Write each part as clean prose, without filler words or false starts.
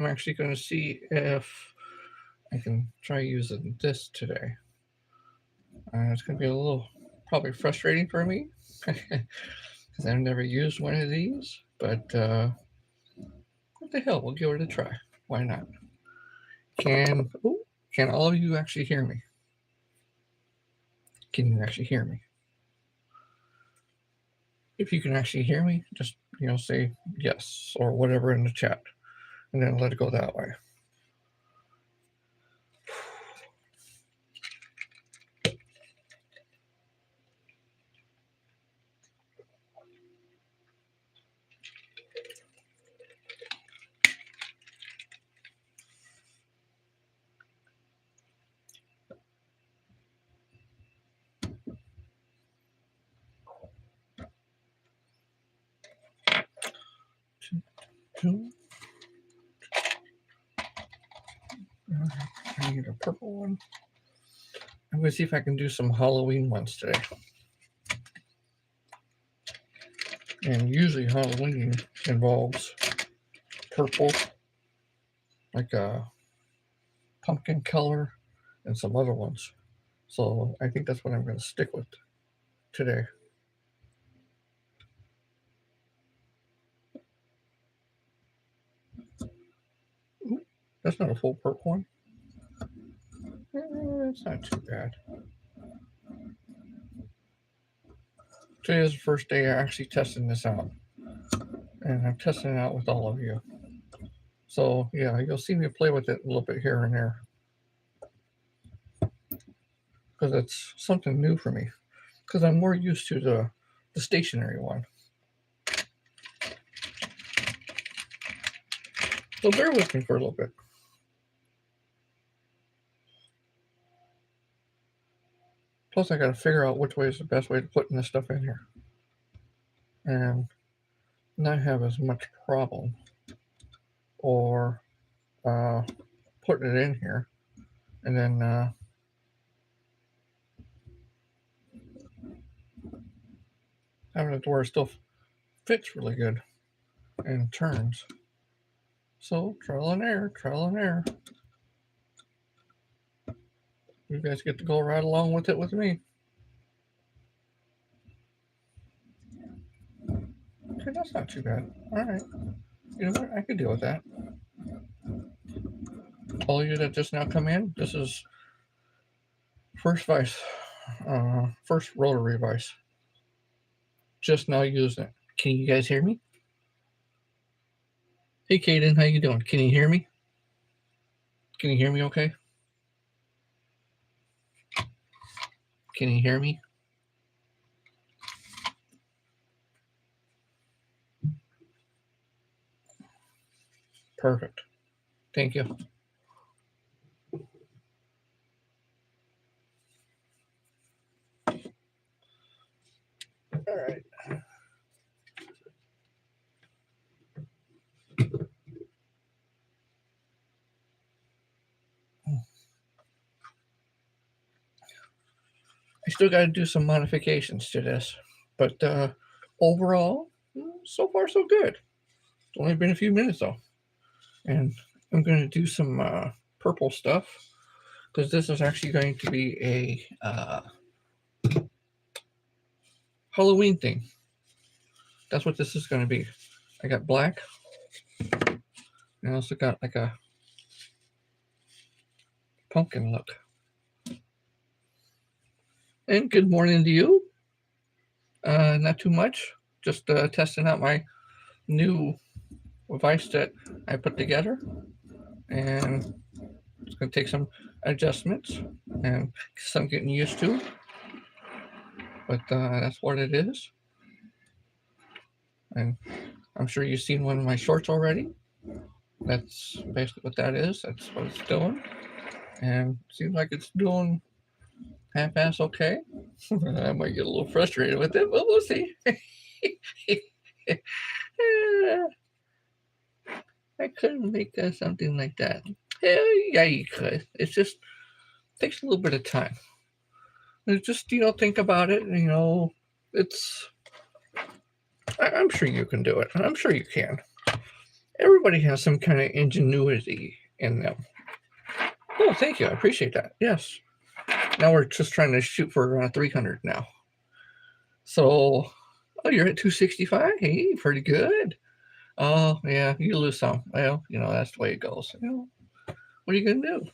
I'm actually going to see if I can try using this today. It's going to be a little probably frustrating for me because I've never used one of these, but what the hell, we'll give it a try. Why not? Can all of you actually hear me? Can you actually hear me? If you can actually hear me, just say yes or whatever in the chat, and then let it go that way. I need a purple one. I'm going to see if I can do some Halloween ones today. And usually Halloween involves purple, like a pumpkin color, and some other ones. So I think that's what I'm going to stick with today. Ooh, that's not a full purple one. It's not too bad. Today is the first day I'm actually testing this out. And I'm testing it out with all of you. So yeah, you'll see me play with it a little bit here and there. Because it's something new for me. Because I'm more used to the stationary one. So bear with me for a little bit. Plus I got to figure out which way is the best way to put this stuff in here. And not have as much problem or putting it in here and then having it to where it still fits really good and turns. So trial and error, trial and error. You guys get to go right along with it with me. Okay, that's not too bad. All right. You know what? I could deal with that. All of you that just now come in, this is first rotary vise. Just now using it. Can you guys hear me? Hey, Kaden, how you doing? Can you hear me? Can you hear me okay? Can you hear me? Perfect. Thank you. All right. I still got to do some modifications to this, but overall, so far so good. It's only been a few minutes though, and I'm going to do some purple stuff because this is actually going to be a Halloween thing. That's what this is going to be. I got black. I also got like a pumpkin look. And good morning to you. Not too much. Just testing out my new device that I put together. And it's going to take some adjustments and some getting used to. But that's what it is. And I'm sure you've seen one of my shorts already. That's basically what that is. That's what it's doing. And it seems like it's doing half-ass okay. I might get a little frustrated with it, but we'll see. I couldn't make something like that. Yeah, you could. It just takes a little bit of time. And just, think about it. I'm sure you can do it. I'm sure you can. everybody has some kind of ingenuity in them. Oh, thank you. I appreciate that. Yes. Now we're just trying to shoot for 300 now. So, oh, you're at 265. Hey, pretty good. Oh, yeah, you lose some. Well, that's the way it goes. What are you gonna do?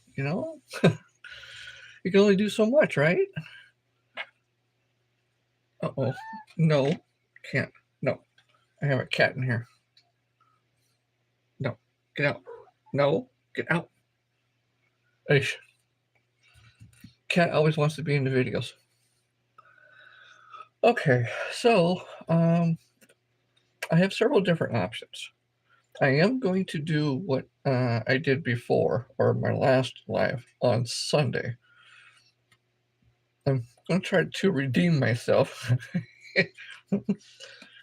You can only do so much, right? Uh-oh. No, can't. No, I have a cat in here. No, get out. No, get out. Eish. Cat always wants to be in the videos. Okay, so I have several different options. I am going to do what I did before, or my last live on Sunday. I'm going to try to redeem myself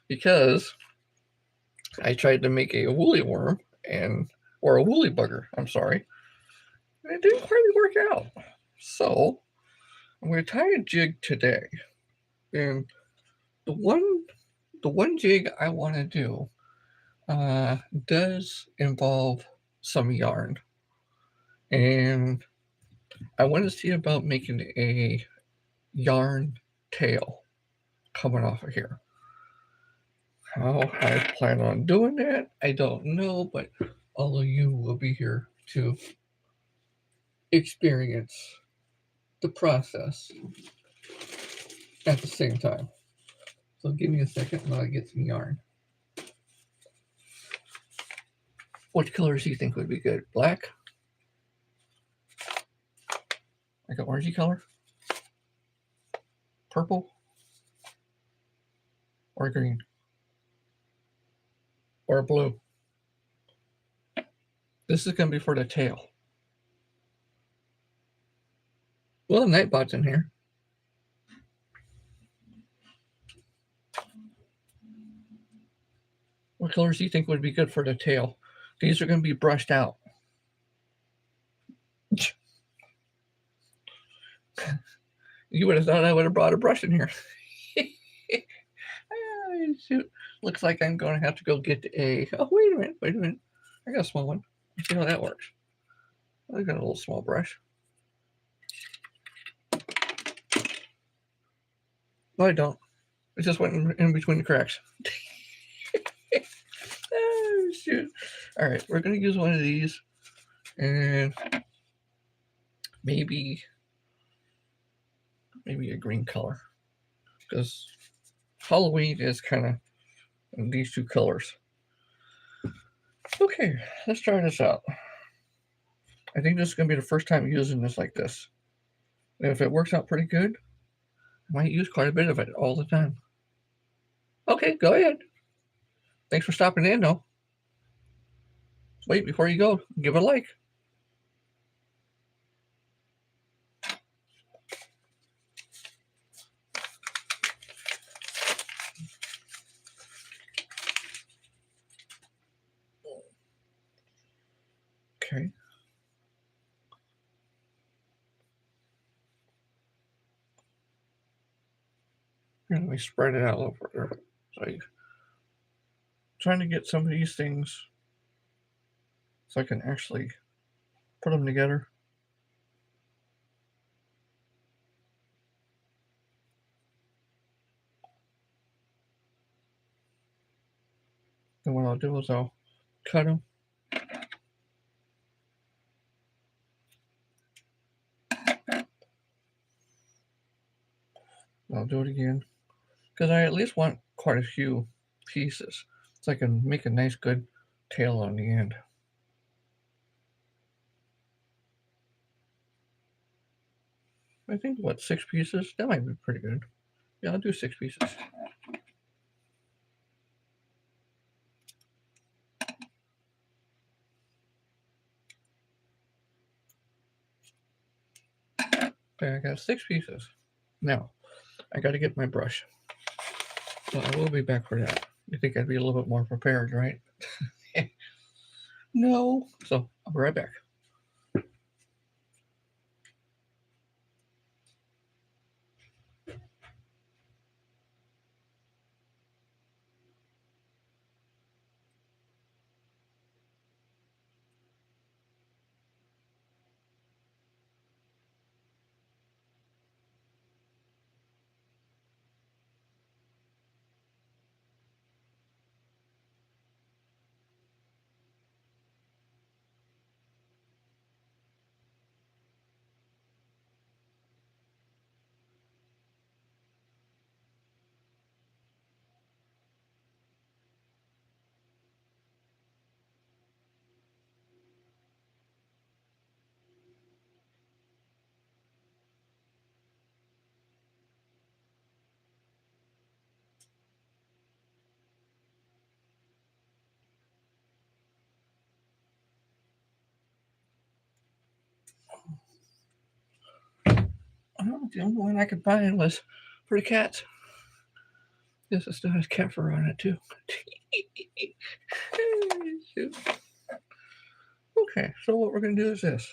because I tried to make a woolly worm or a woolly bugger. I'm sorry, and it didn't quite work out. So I'm going to tie a jig today, and the one jig I want to do does involve some yarn, and I want to see about making a yarn tail coming off of here. How I plan on doing that, I don't know, but all of you will be here to experience the process at the same time. So give me a second while I get some yarn. What colors do you think would be good? Black? Like an orangey color? Purple? Or green? Or blue? This is going to be for the tail. Well, Nightbot's in here. What colors do you think would be good for the tail? These are going to be brushed out. You would have thought I would have brought a brush in here. Shoot. Looks like I'm going to have to go get a... Oh, wait a minute. I got a small one. Let's see how that works. I got a little small brush. No, I don't. It just went in between the cracks. Oh, shoot. All right, we're going to use one of these. And maybe a green color. Because Halloween is kind of in these two colors. Okay, let's try this out. I think this is going to be the first time using this like this. And if it works out pretty good, I might use quite a bit of it all the time. Okay, go ahead. Thanks for stopping in, though. Wait, before you go, give it a like. Okay. Here, let me spread it out a little further. So I'm trying to get some of these things so I can actually put them together. And what I'll do is I'll cut them. I'll do it again because I at least want quite a few pieces so I can make a nice good tail on the end. I think, 6 pieces? That might be pretty good. Yeah, I'll do 6 pieces. Okay, I got 6 pieces. Now, I got to get my brush. So I will be back for that. You think I'd be a little bit more prepared, right? No. So I'll be right back. the only one I could find was for the cats. Yes, it still has cat fur on it too. Okay, so what we're going to do is this.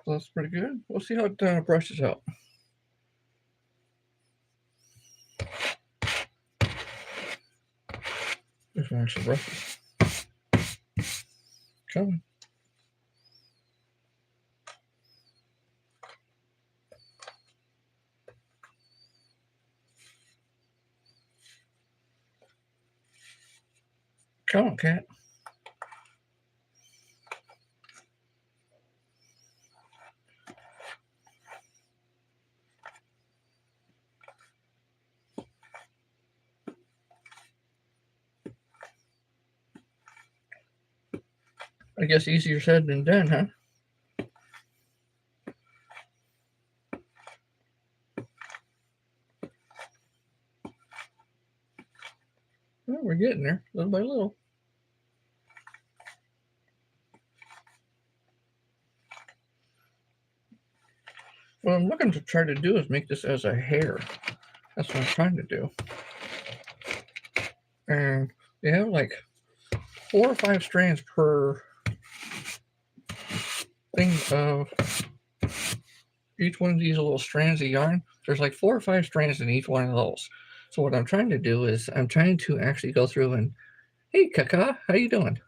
So that's pretty good. We'll see how it brushes out. This one actually brushes. Come on. Come on, cat. I guess easier said than done, huh? Well, we're getting there, little by little. What I'm looking to try to do is make this as a hair. That's what I'm trying to do. And they have like 4 or 5 strands per thing of each one of these little strands of yarn. There's like 4 or 5 strands in each one of those. So what I'm trying to do is I'm trying to actually go through and, hey, Kaka, how you doing?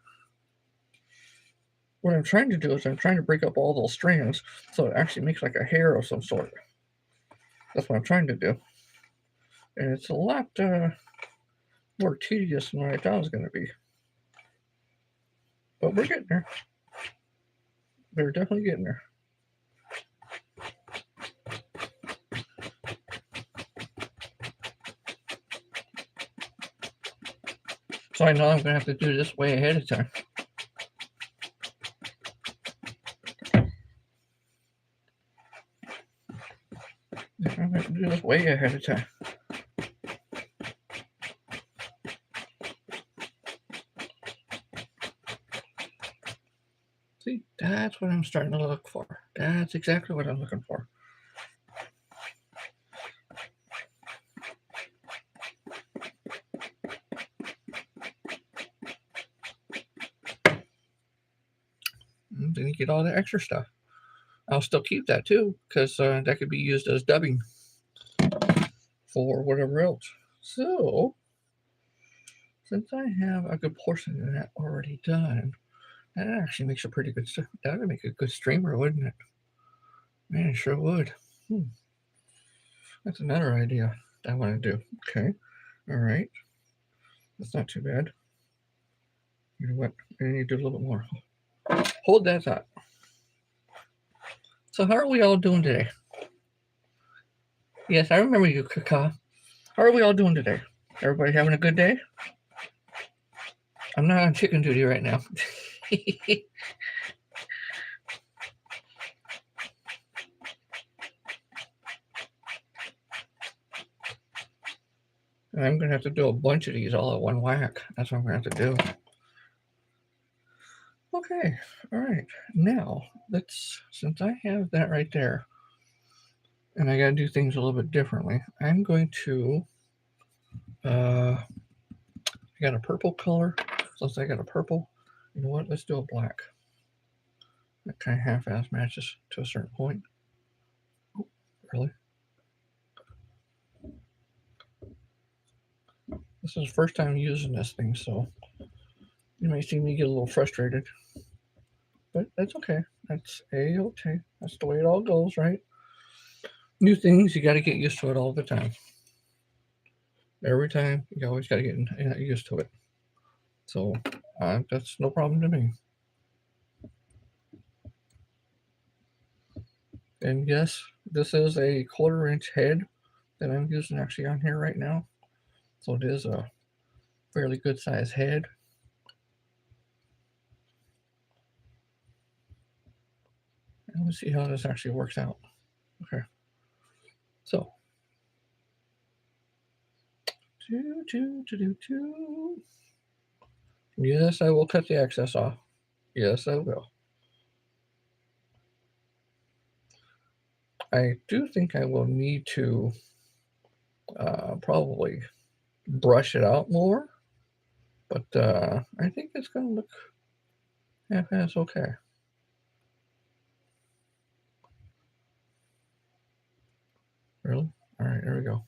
What I'm trying to do is I'm trying to break up all those strands so it actually makes like a hair of some sort. That's what I'm trying to do. And it's a lot more tedious than what I thought it was going to be. But we're getting there. We're definitely getting there. So I know I'm going to have to do this way ahead of time. I'm going to do this way ahead of time. See, that's what I'm starting to look for. That's exactly what I'm looking for. And then you get all the extra stuff. I'll still keep that too, because that could be used as dubbing for whatever else. So, since I have a good portion of that already done, that actually makes a pretty good. That would make a good streamer, wouldn't it? Man, it sure would. That's another idea I want to do. Okay, all right. That's not too bad. You know what? I need to do a little bit more. Hold that thought. So, how are we all doing today? Yes, I remember you, Kaka. How are we all doing today? Everybody having a good day? I'm not on chicken duty right now. I'm going to have to do a bunch of these all at one whack. That's what I'm going to have to do. Okay, all right. Now, since I have that right there, and I got to do things a little bit differently, I'm going to, I got a purple color. Since I got a purple, you know what? Let's do a black. That kind of half-ass matches to a certain point. Oh, really? This is the first time using this thing, so you may see me get a little frustrated. But that's okay. That's A-okay. That's the way it all goes, right? New things, you got to get used to it all the time. Every time, you always got to get used to it. So that's no problem to me. And yes, this is a 1/4-inch head that I'm using actually on here right now. So it is a fairly good size head. And let's see how this actually works out. Okay. So. Yes, I will cut the excess off. Yes, I will. I do think I will need to probably brush it out more, but I think it's going to look half-ass okay. Really? All right, there we go.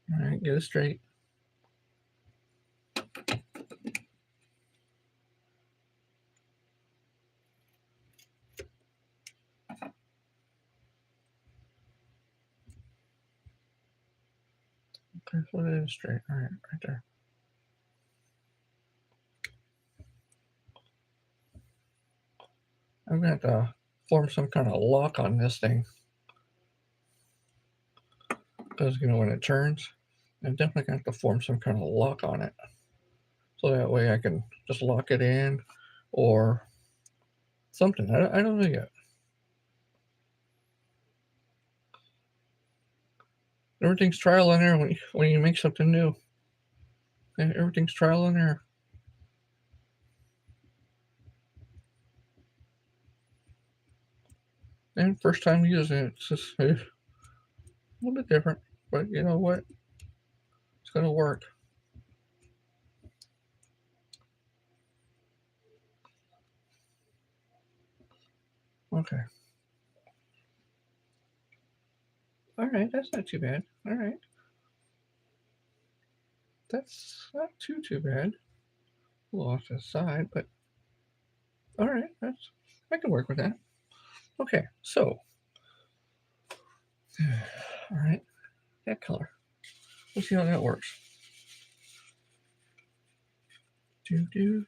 All right, get it straight. Okay, so it is straight. All right, right there. I'm going to have to form some kind of lock on this thing. Because, when it turns, I'm definitely going to have to form some kind of lock on it. So that way I can just lock it in or something. I don't know yet. Everything's trial and error when you make something new. Everything's trial and error. And first time using it, it's just a little bit different. But you know what? It's going to work. Okay. All right, that's not too bad. All right. That's not too bad. A little off to the side, but all right, I can work with that. Okay, so all right, that color. Let's see how that works. Do.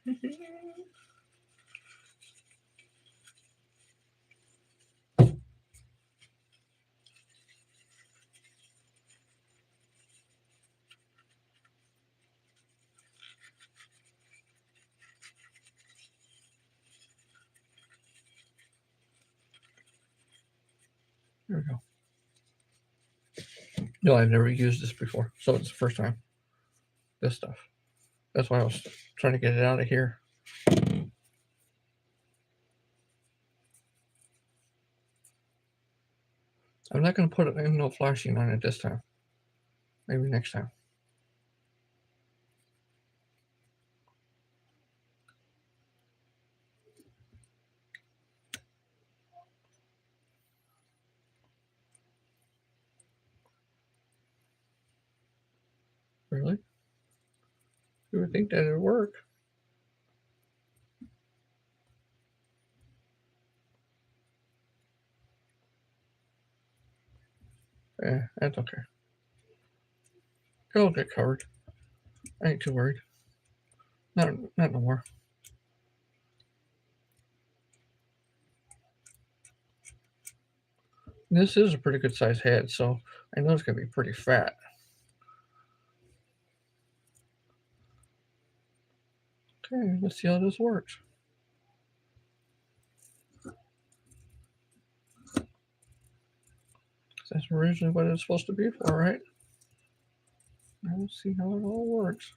There we go. No, I've never used this before, so it's the first time. This stuff. That's why I was trying to get it out of here. I'm not going to put no flashing on it this time. Maybe next time. Really? You would think that it'd work. Yeah, that's okay. It'll get covered. I ain't too worried. Not no more. This is a pretty good size head, so I know it's going to be pretty fat. Okay, let's see how this works. That's originally what it's supposed to be for, right? Now let's see how it all works.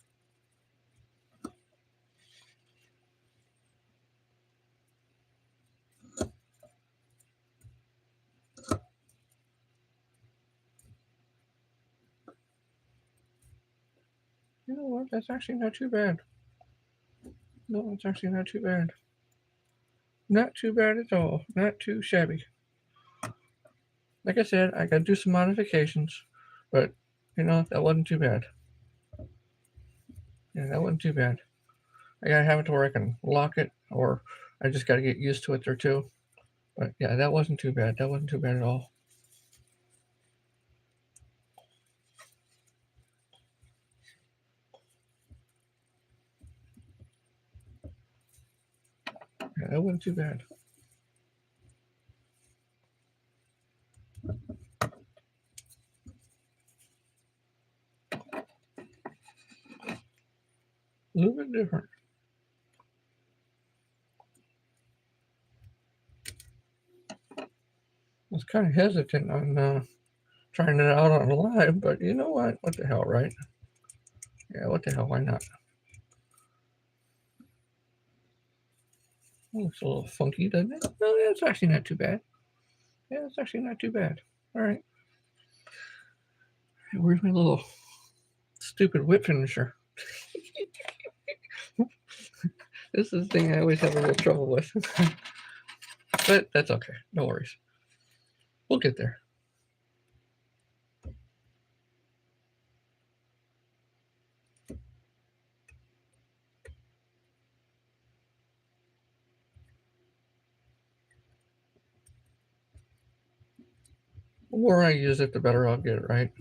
You know what? That's actually not too bad. No, it's actually not too bad. Not too bad at all. Not too shabby. Like I said, I got to do some modifications, but that wasn't too bad. Yeah, that wasn't too bad. I gotta have it to where I can lock it, or I just gotta get used to it there too. But yeah, that wasn't too bad. That wasn't too bad at all. Yeah, that wasn't too bad. A little bit different. I was kind of hesitant on trying it out on live, but you know what? What the hell, right? Yeah, what the hell? Why not? Looks a little funky, doesn't it? No, that's actually not too bad. Yeah, it's actually not too bad. All right. Where's my little stupid whip finisher? This is the thing I always have a little trouble with. But that's okay. No worries. We'll get there. The more I use it, the better I'll get it, right?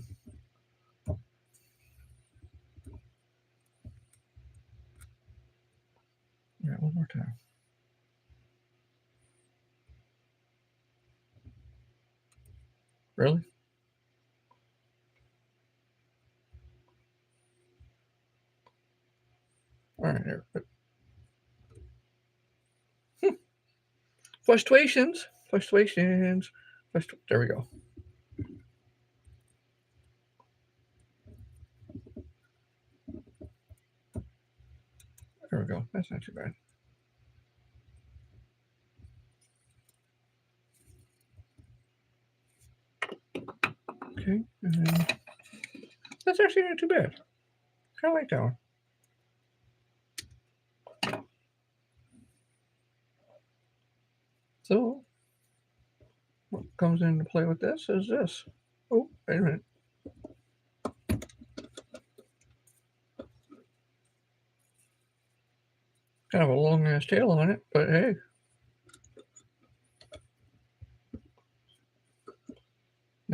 Yeah, one more time. Really? All right, there. Fluctuations. There we go. There we go. That's not too bad. Okay, and that's actually not too bad. Kind of like that one. So, what comes into play with this is this. Oh, wait a minute. Kind of a long ass tail on it, but hey.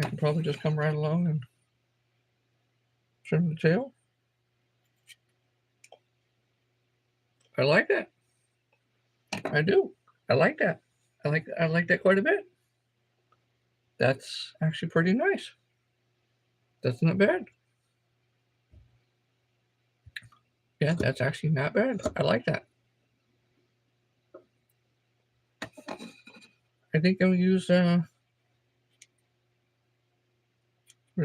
I can probably just come right along and trim the tail. I like that. I do. I like that. I like that quite a bit. That's actually pretty nice. That's not bad. Yeah, that's actually not bad. I like that. I think I'll use we'll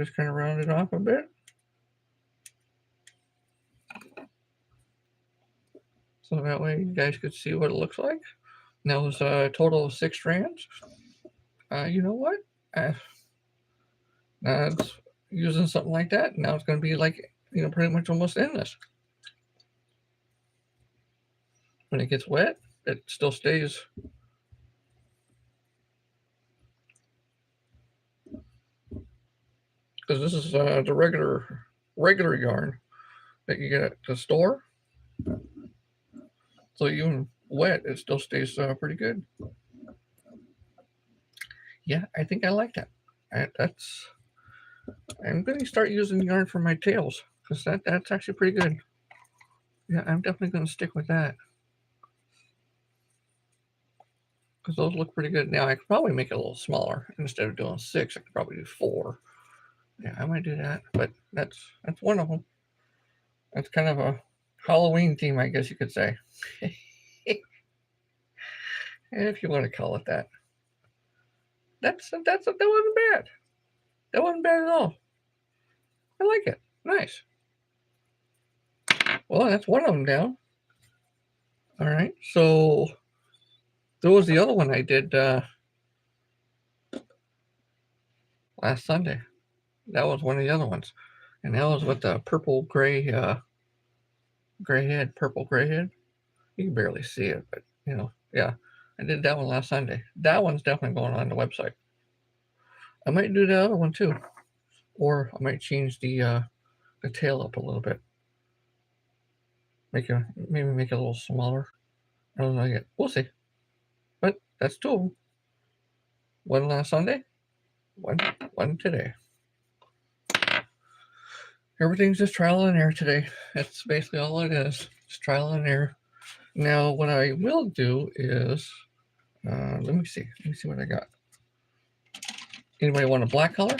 just kind of round it off a bit. So that way you guys could see what it looks like. Now it's a total of 6 strands. You know what? It's using something like that. Now it's going to be like, pretty much almost endless. When it gets wet, it still stays. Because this is the regular yarn that you get at the store. So even wet, it still stays pretty good. Yeah, I think I like that. I'm going to start using yarn for my tails because that's actually pretty good. Yeah, I'm definitely going to stick with that because those look pretty good. Now I could probably make it a little smaller instead of doing 6. I could probably do 4. Yeah, I might do that, but that's one of them. That's kind of a Halloween theme, I guess you could say, if you want to call it that. That wasn't bad. That wasn't bad at all. I like it. Nice. Well, that's one of them down. All right. So there was the other one I did last Sunday. That was one of the other ones, and that was with the purple gray purple gray head. You can barely see it, but yeah. I did that one last Sunday. That one's definitely going on the website. I might do the other one too, or I might change the tail up a little bit. Maybe make it a little smaller. I don't know yet. We'll see. But that's 2 of them. One last Sunday, one today. Everything's just trial and error today. That's basically all it is. Just trial and error. Now, what I will do is, let me see what I got. Anybody want a black color?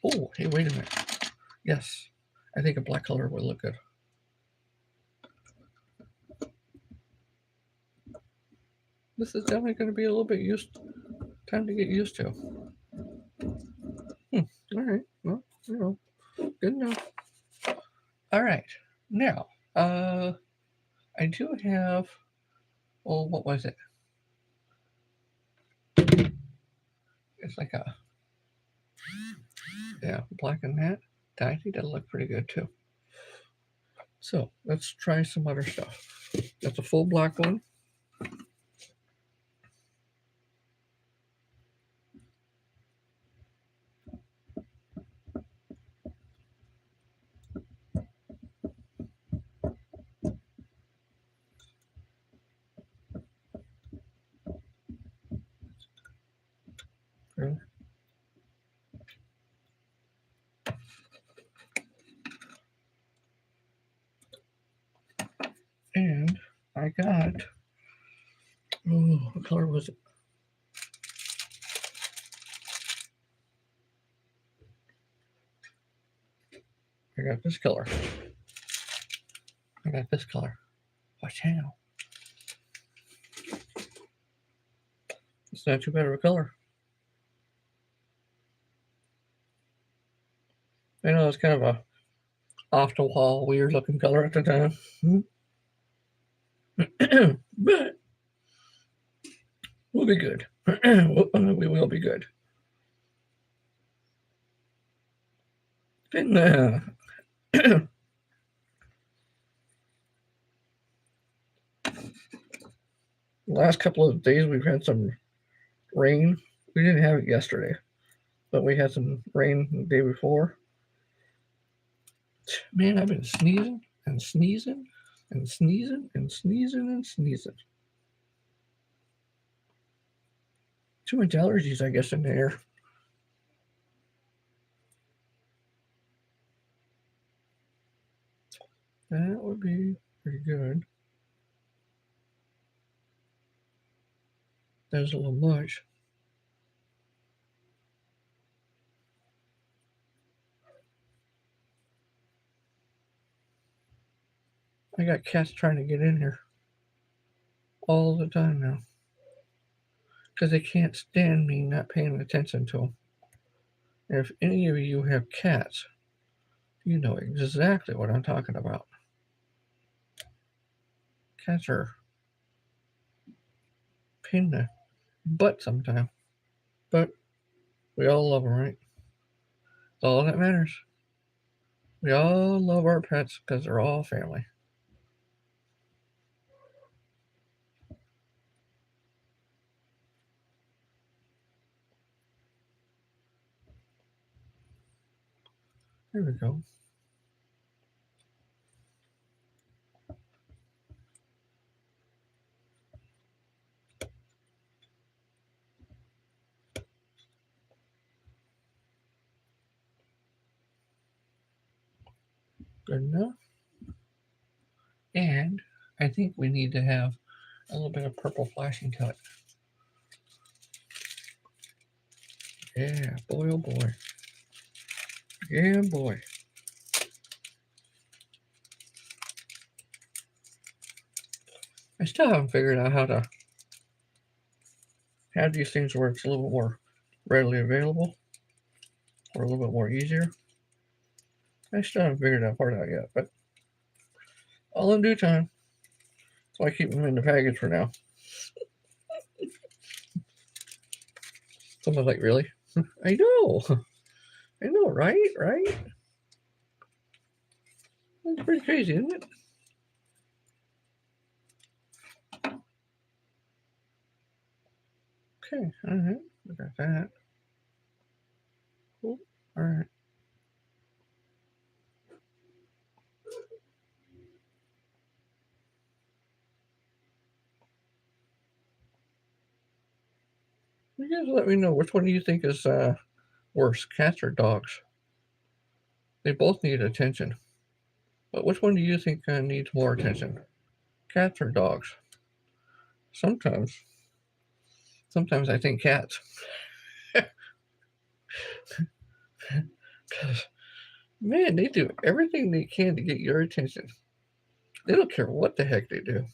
Oh, hey, wait a minute. Yes, I think a black color would look good. This is definitely going to be a little bit time to get used to. All right. Well, good enough. All right. Now, I do have. Oh, what was it? it's like a, yeah, black and matte. I think that'll look pretty good too. So let's try some other stuff. That's a full black one. Okay. And I got, oh, what color was it? I got this color. I got this color. Watch out. It's not too bad of a color. I know it's kind of a off the wall, weird looking color at the time. But we'll be good. We will be good. And the last couple of days we've had some rain. We didn't have it yesterday, but we had some rain the day before. Man, I've been sneezing and sneezing and sneezing and sneezing and sneezing. Too much allergies, I guess, in the air. That would be pretty good. That's a little much. I got cats trying to get in here all the time now because they can't stand me not paying attention to them. And if any of you have cats, you know exactly what I'm talking about. Cats are pain in the butt sometimes, but we all love them, right? That's all that matters. We all love our pets because they're all family. There we go. Good enough. And I think we need to have a little bit of purple flashing to it. Yeah, boy, oh boy. Yeah, boy. I still haven't figured out how to have these things where it's a little bit more readily available or a little bit more easier. I still haven't figured that part out yet, but all in due time. So I keep them in the package for now. Someone's like, really? I know. I know, right? Right? That's pretty crazy, isn't it? Okay, all right. We got that. Cool. All right. You guys let me know, which one do you think is worse, cats or dogs? They both need attention. But which one do you think needs more attention? Cats or dogs? Sometimes I think cats. Because, man, they do everything they can to get your attention. They don't care what the heck they do.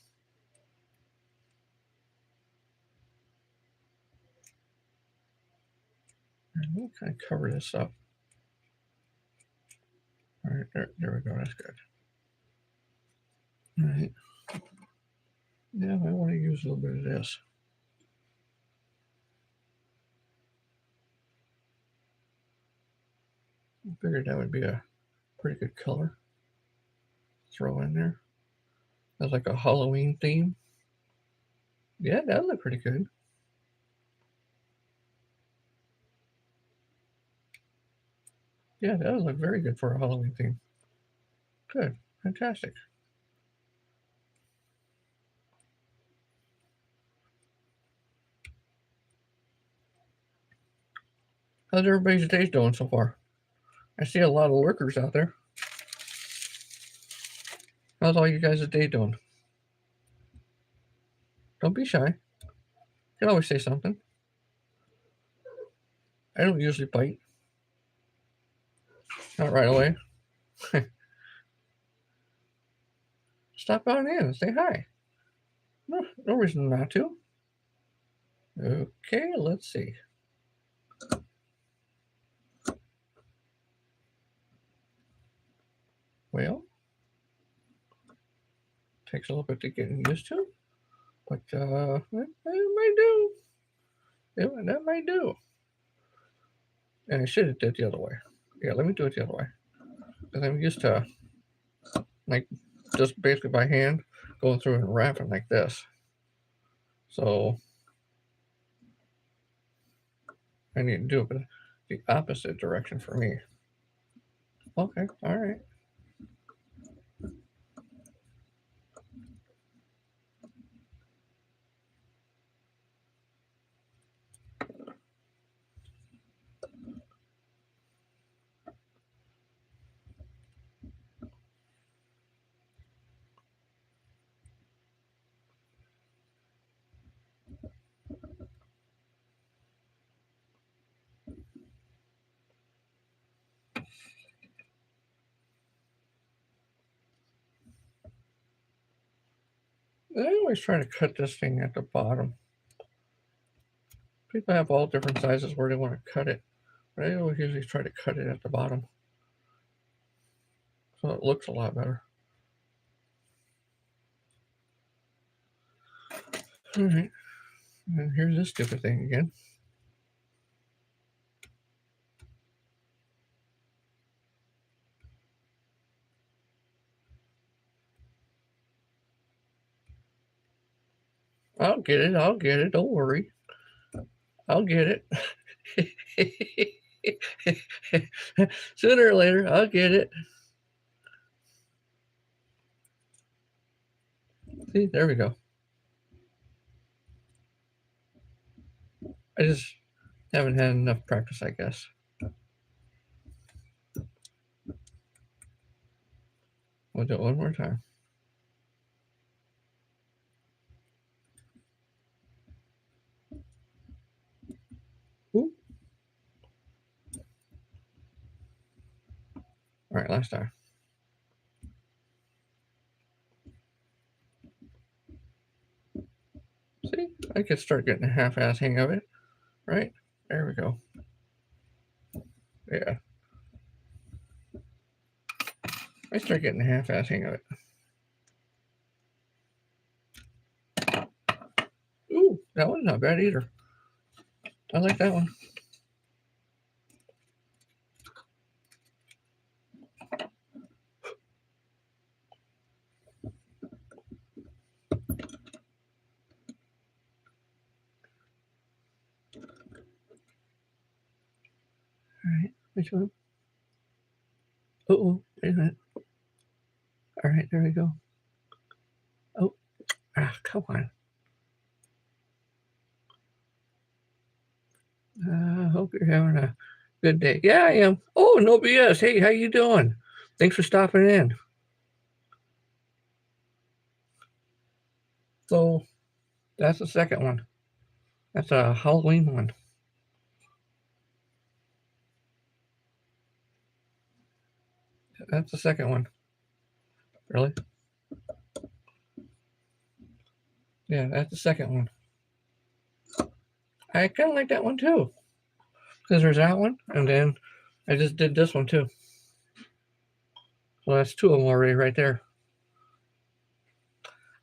I'm going to kind of cover this up. All right, there we go. That's good. All right. Now I want to use a little bit of this. I figured that would be a pretty good color. Throw in there. That's like a Halloween theme. Yeah, that would look pretty good. Yeah, that would look very good for a Halloween theme. Good. Fantastic. How's everybody's day doing so far? I see a lot of lurkers out there. How's all you guys' day doing? Don't be shy. You can always say something. I don't usually bite. Not right away. Stop on in and say hi. No reason not to. Okay, let's see. Well, takes a little bit to get used to, but that might do. That might do. And I should have did it the other way. Yeah, let me do it the other way. Because I'm used to, like, just basically by hand going through and wrapping like this. So I need to do it the opposite direction for me. Okay, all right. I always try to cut this thing at the bottom. People have all different sizes where they want to cut it, but I always usually try to cut it at the bottom so it looks a lot better. All right, and here's this stupid thing again. I'll get it. I'll get it. Don't worry. I'll get it. Sooner or later, I'll get it. See, there we go. I just haven't had enough practice, I guess. We'll do it one more time. Ooh. All right, last time. See, I could start getting a half-ass hang of it, right? There we go. Yeah. I start getting a half-ass hang of it. Ooh, that one's not bad either. I like that one. All right, which one? Oh, wait a minute. All right, there we go. Oh, come on. Hope you're having a good day. Yeah, I am. Oh, no BS. Hey, how you doing? Thanks for stopping in. So that's the second one. That's a Halloween one. That's the second one. Really? Yeah, that's the second one. I kind of like that one too. Because there's that one, and then I just did this one too. So that's two of them already right there.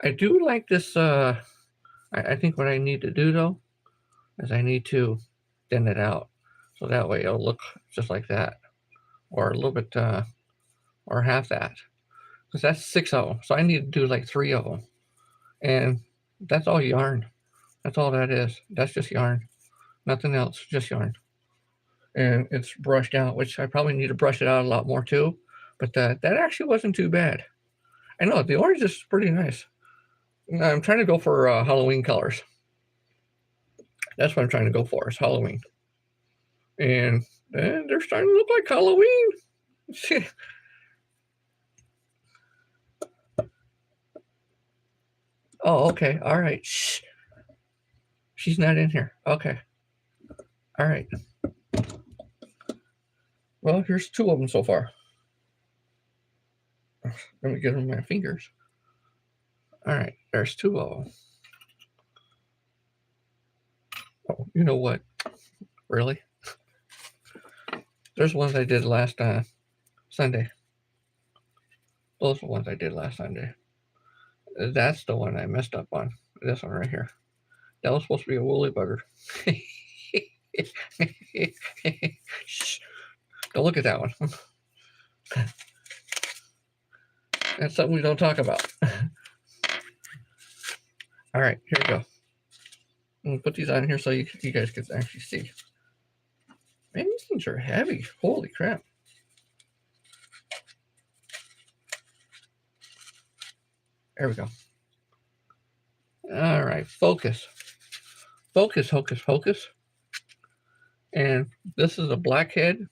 I do like this. I think what I need to do though is I need to thin it out. So that way it'll look just like that. or a little bit, or half that, because that's 6 of them. So I need to do like 3 of them, and that's all yarn. That's all that is. That's just yarn, nothing else, just yarn. And it's brushed out, which I probably need to brush it out a lot more too. But that actually wasn't too bad. I know the orange is pretty nice. I'm trying to go for Halloween colors. That's what I'm trying to go for, is Halloween. And they're starting to look like Halloween. Oh, okay. All right. Shh. She's not in here. Okay. All right. Well, here's 2 of them so far. Let me get them my fingers. All right. There's 2 of them. Oh, you know what? Really? There's ones I did last Sunday. Those are the ones I did last Sunday. That's the one I messed up on. This one right here. That was supposed to be a woolly bugger. Shh. Don't look at that one. That's something we don't talk about. All right, here we go. I'm gonna put these on here so you guys can actually see. Man, these things are heavy. Holy crap. There we go. All right, focus. Focus, hocus pocus. And this is a black head.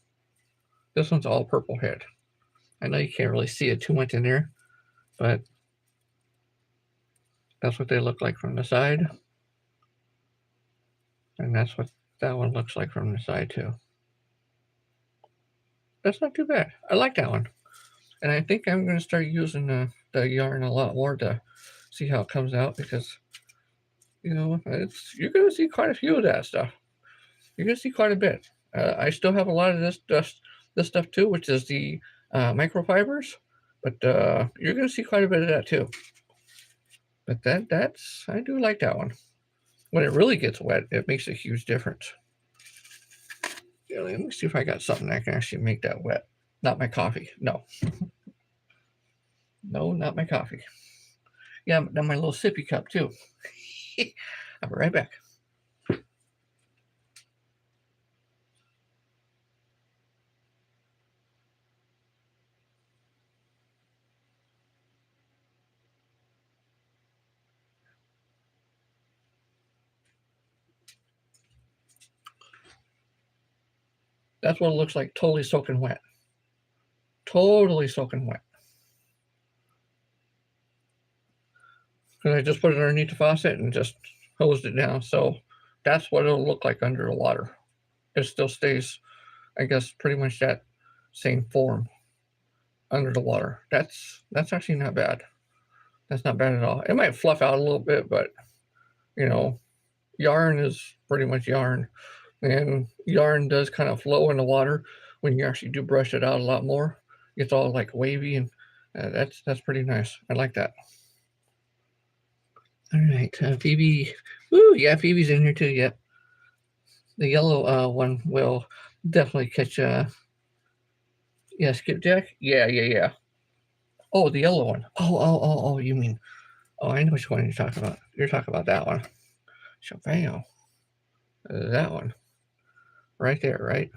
This one's all purple head. I know you can't really see it too much in there, but that's what they look like from the side. And that's what that one looks like from the side too. That's not too bad. I like that one. And I think I'm going to start using the yarn a lot more to see how it comes out, because, you know, you're going to see quite a few of that stuff. You're going to see quite a bit. I still have a lot of this stuff too, which is the microfibers, but you're going to see quite a bit of that too. But I do like that one. When it really gets wet, it makes a huge difference. Yeah, let me see if I got something that can actually make that wet. Not my coffee. No. No, not my coffee. Yeah, now my little sippy cup too. I'll be right back. That's what it looks like, totally soaking wet. Totally soaking wet. Because I just put it underneath the faucet and just hosed it down. So that's what it'll look like under the water. It still stays, I guess, pretty much that same form under the water. That's actually not bad. That's not bad at all. It might fluff out a little bit, but, you know, yarn is pretty much yarn. And yarn does kind of flow in the water when you actually do brush it out a lot more. It's all like wavy, and that's pretty nice. I like that. All right, Phoebe. Ooh, yeah, Phoebe's in here too. Yep. The yellow one will definitely catch. Yeah, skipjack. Yeah. Oh, the yellow one. Oh. You mean? Oh, I know which one you're talking about. You're talking about that one. Chopin. That one. Right there, right?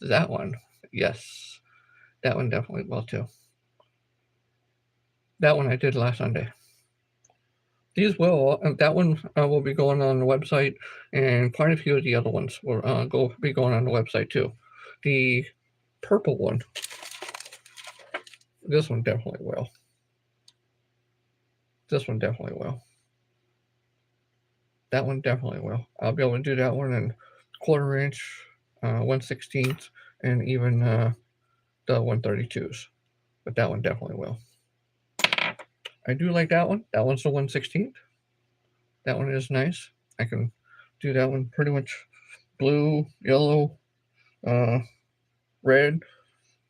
That one. Yes. That one definitely will too. That one I did last Sunday. These will, that one will be going on the website, and quite a few of the other ones will be going on the website too. The purple one, this one definitely will. This one definitely will. That one definitely will. I'll be able to do that one in 1/4 inch, 1/16, and even the 1/32s. But that one definitely will. I do like that one. That one's the 1/16. That one is nice. I can do that one pretty much blue, yellow, red,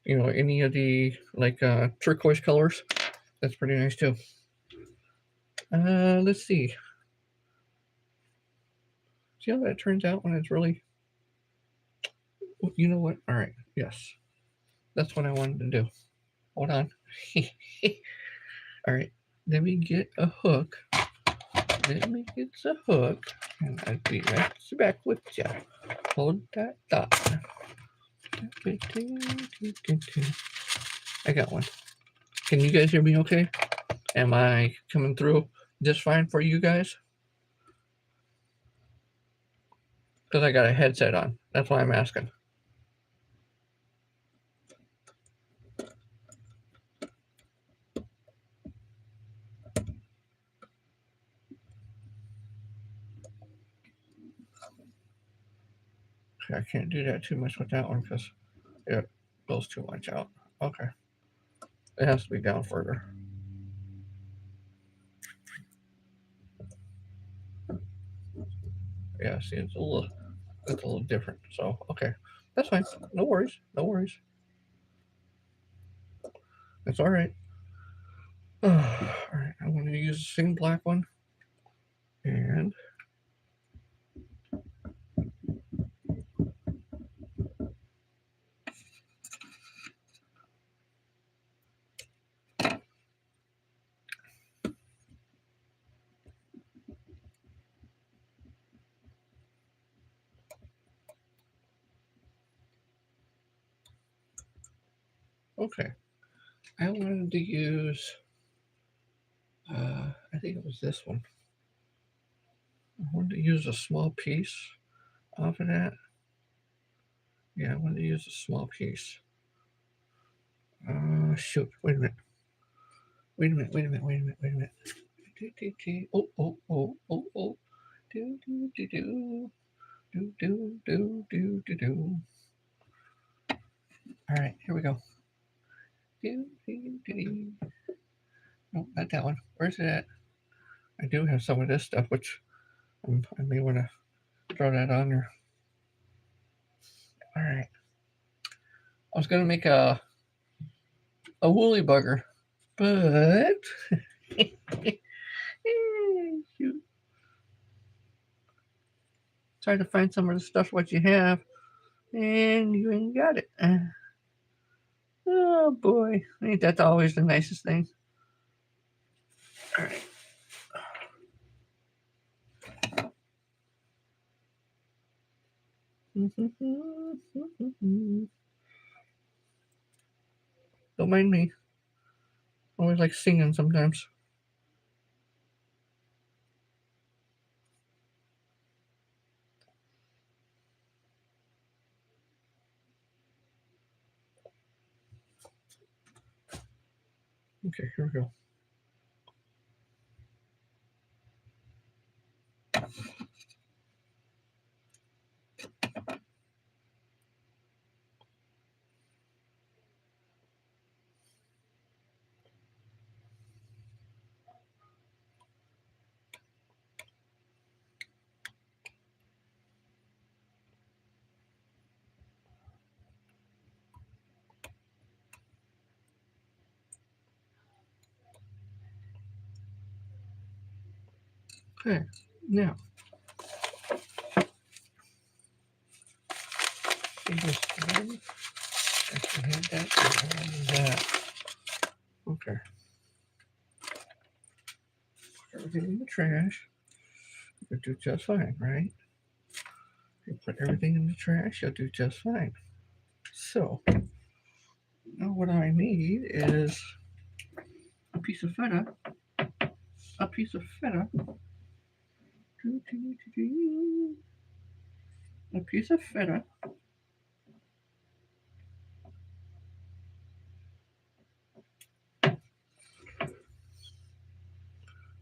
you know, any of the like turquoise colors. That's pretty nice too. Let's see. See how that turns out when it's really, you know what? All right, yes. That's what I wanted to do. Hold on. All right. Let me get a hook. Let me get the hook. And I'll be right back with you. Hold that thought. I got one. Can you guys hear me okay? Am I coming through just fine for you guys? Because I got a headset on. That's why I'm asking. Okay, I can't do that too much with that one because it goes too much out. Okay. It has to be down further. Yeah, see, it's a little different. So, okay. That's fine. No worries. No worries. It's all right. All right. I'm going to use the same black one. And okay. I wanted to use, I think it was this one. I wanted to use a small piece off of that. Yeah, I wanted to use a small piece. Shoot. Wait a minute. Wait a minute. Wait a minute. Wait a minute. Wait a minute. Oh, oh, oh, oh, oh. Do, do, do, do. Do, do, do, do, do, do. All right, here we go. Do, do, do, do. No, not that one. Where's it at? I do have some of this stuff, which I may want to throw that on there. All right. I was gonna make a woolly bugger, but shoot. Try to find some of the stuff what you have, and you ain't got it. Oh boy, ain't that always the nicest thing? All right. Don't mind me. I always like singing sometimes. Okay, here we go. Okay, now this one. Actually, had that. Okay. Put everything in the trash. You'll do just fine, right? You put everything in the trash, you'll do just fine. So, now what I need is a piece of feta. A piece of feta. A piece of feta.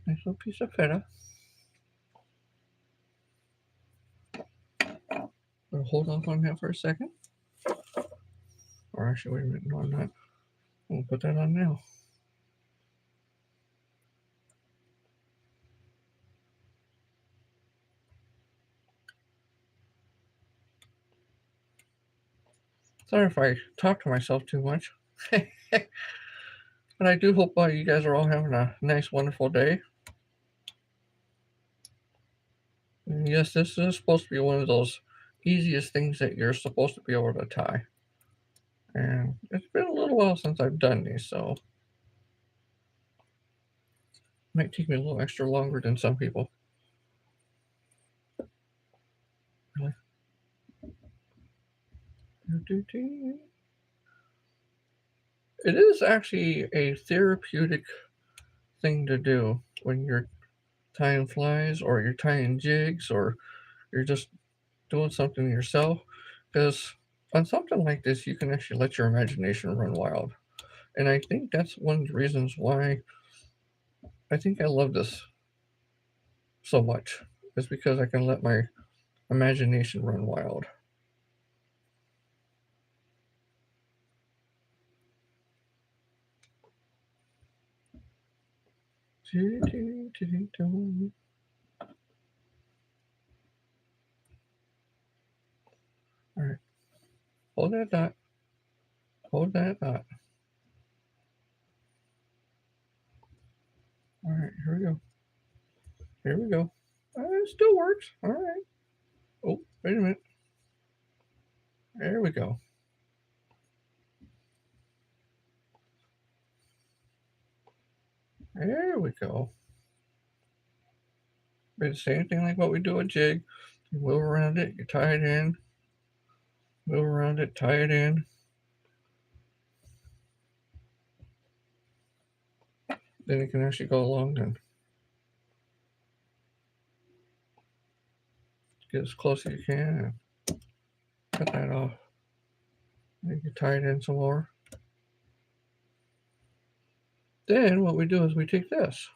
Nice little piece of feta. I'll hold off on that for a second. Or actually, wait a minute. No, I'm not. We'll put that on now. Sorry if I talk to myself too much. But I do hope you guys are all having a nice, wonderful day. And yes, this is supposed to be one of those easiest things that you're supposed to be able to tie. And it's been a little while since I've done these, so it might take me a little extra longer than some people. Really? It is actually a therapeutic thing to do when you're tying flies or you're tying jigs or you're just doing something yourself. Because on something like this, you can actually let your imagination run wild. And I think that's one of the reasons why I think I love this so much, is because I can let my imagination run wild. All right, hold that dot. Hold that dot. All right, here we go. Here we go. It still works. All right. Oh, wait a minute. There we go. There we go. It's the same thing like what we do a jig. You move around it, you tie it in, move around it, tie it in. Then you can actually go along and get as close as you can and cut that off. Then you tie it in some more. Then what we do is we take this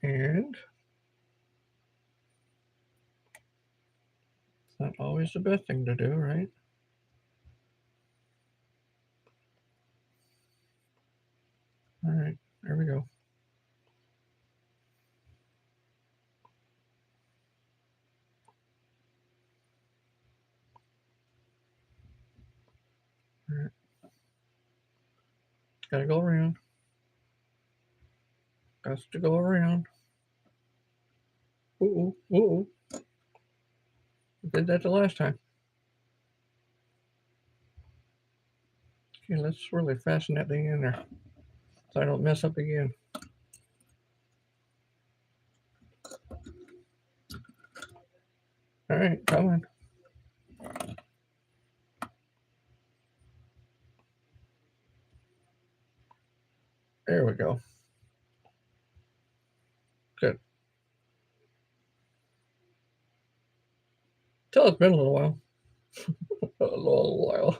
and it's not always the best thing to do, right? All right, there we go. All right. Gotta go around. Got to go around. Ooh, ooh, ooh. Did that the last time. Okay, let's really fasten that thing in there so I don't mess up again. All right, come on. There we go. Good. Tell it's been a little while. A little while.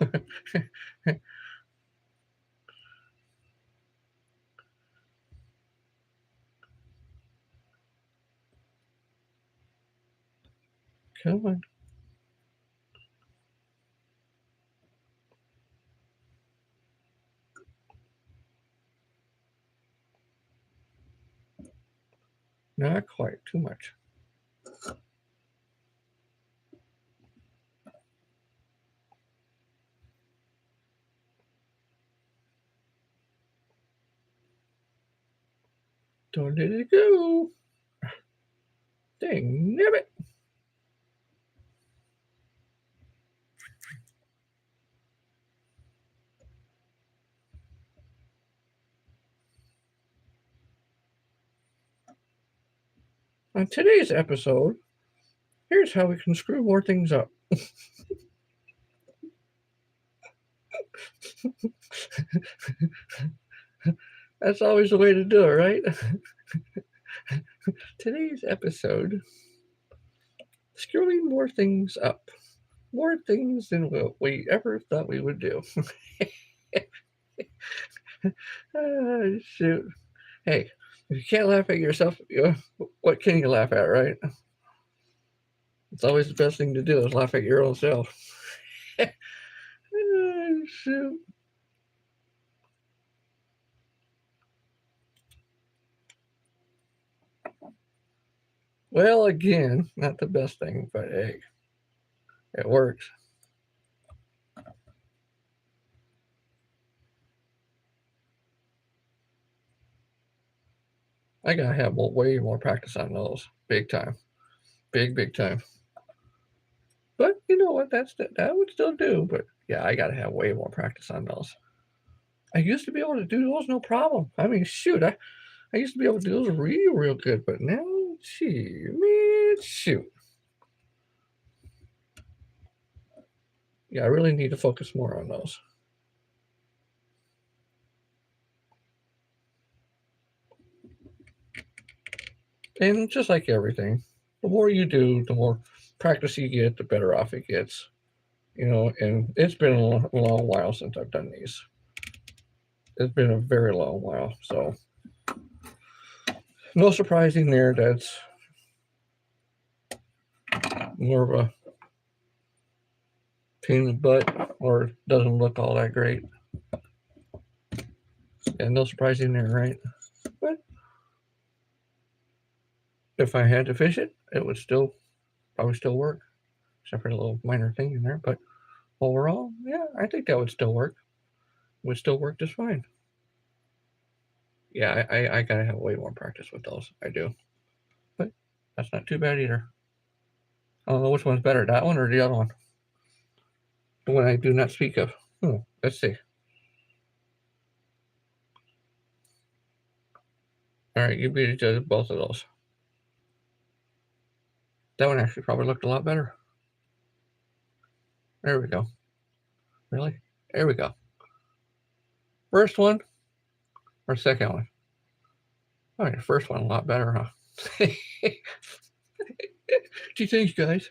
Come on. Not quite. Too much. Don't let it go. Dang nabbit. On today's episode, here's how we can screw more things up. That's always the way to do it, right? Today's episode, screwing more things up. More things than what we ever thought we would do. Shoot. Hey, if you can't laugh at yourself, what can you laugh at, right? It's always the best thing to do is laugh at your own self. Shoot. Well, again, not the best thing, but hey, it works. I gotta have way more practice on those. Big time. Big time. But you know what? That would still do. But Yeah, I gotta have way more practice on those. I used to be able to do those no problem. I mean, shoot, I used to be able to do those real good, but now, gee, man, shoot. Yeah, I really need to focus more on those. And just like everything, the more you do, the more practice you get, the better off it gets. You know, and it's been a long while since I've done these. It's been a very long while, so no surprising there. That's more of a pain in the butt or doesn't look all that great. And no surprising there, right? But if I had to fish it, it would still probably still work, except for a little minor thing in there. But overall, yeah, I think that would still work. Would still work just fine. Yeah, I gotta have way more practice with those. I do, but that's not too bad either. I don't know which one's better, that one or the other one. The one I do not speak of. Let's see. All right, you be the judge of both of those. That one actually probably looked a lot better. There we go. Really? There we go. First one or second one? All right, first one a lot better, huh? Gee, thanks, guys.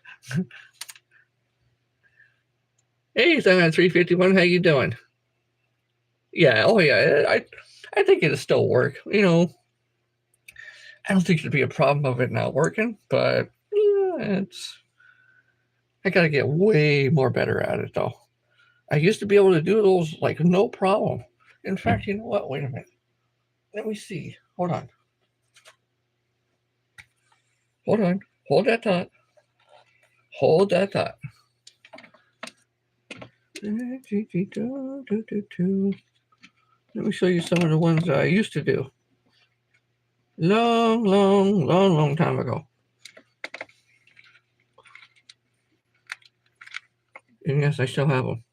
Hey, 351, how you doing? Yeah, oh yeah, I think it'll still work. You know, I don't think there'd be a problem of it not working, but yeah, I gotta get way more better at it though. I used to be able to do those like no problem. In fact, you know what? Wait a minute. Let me see. Hold on. Hold on. Hold that thought. Hold that thought. Let me show you some of the ones I used to do. Long time ago. And yes, I still have them.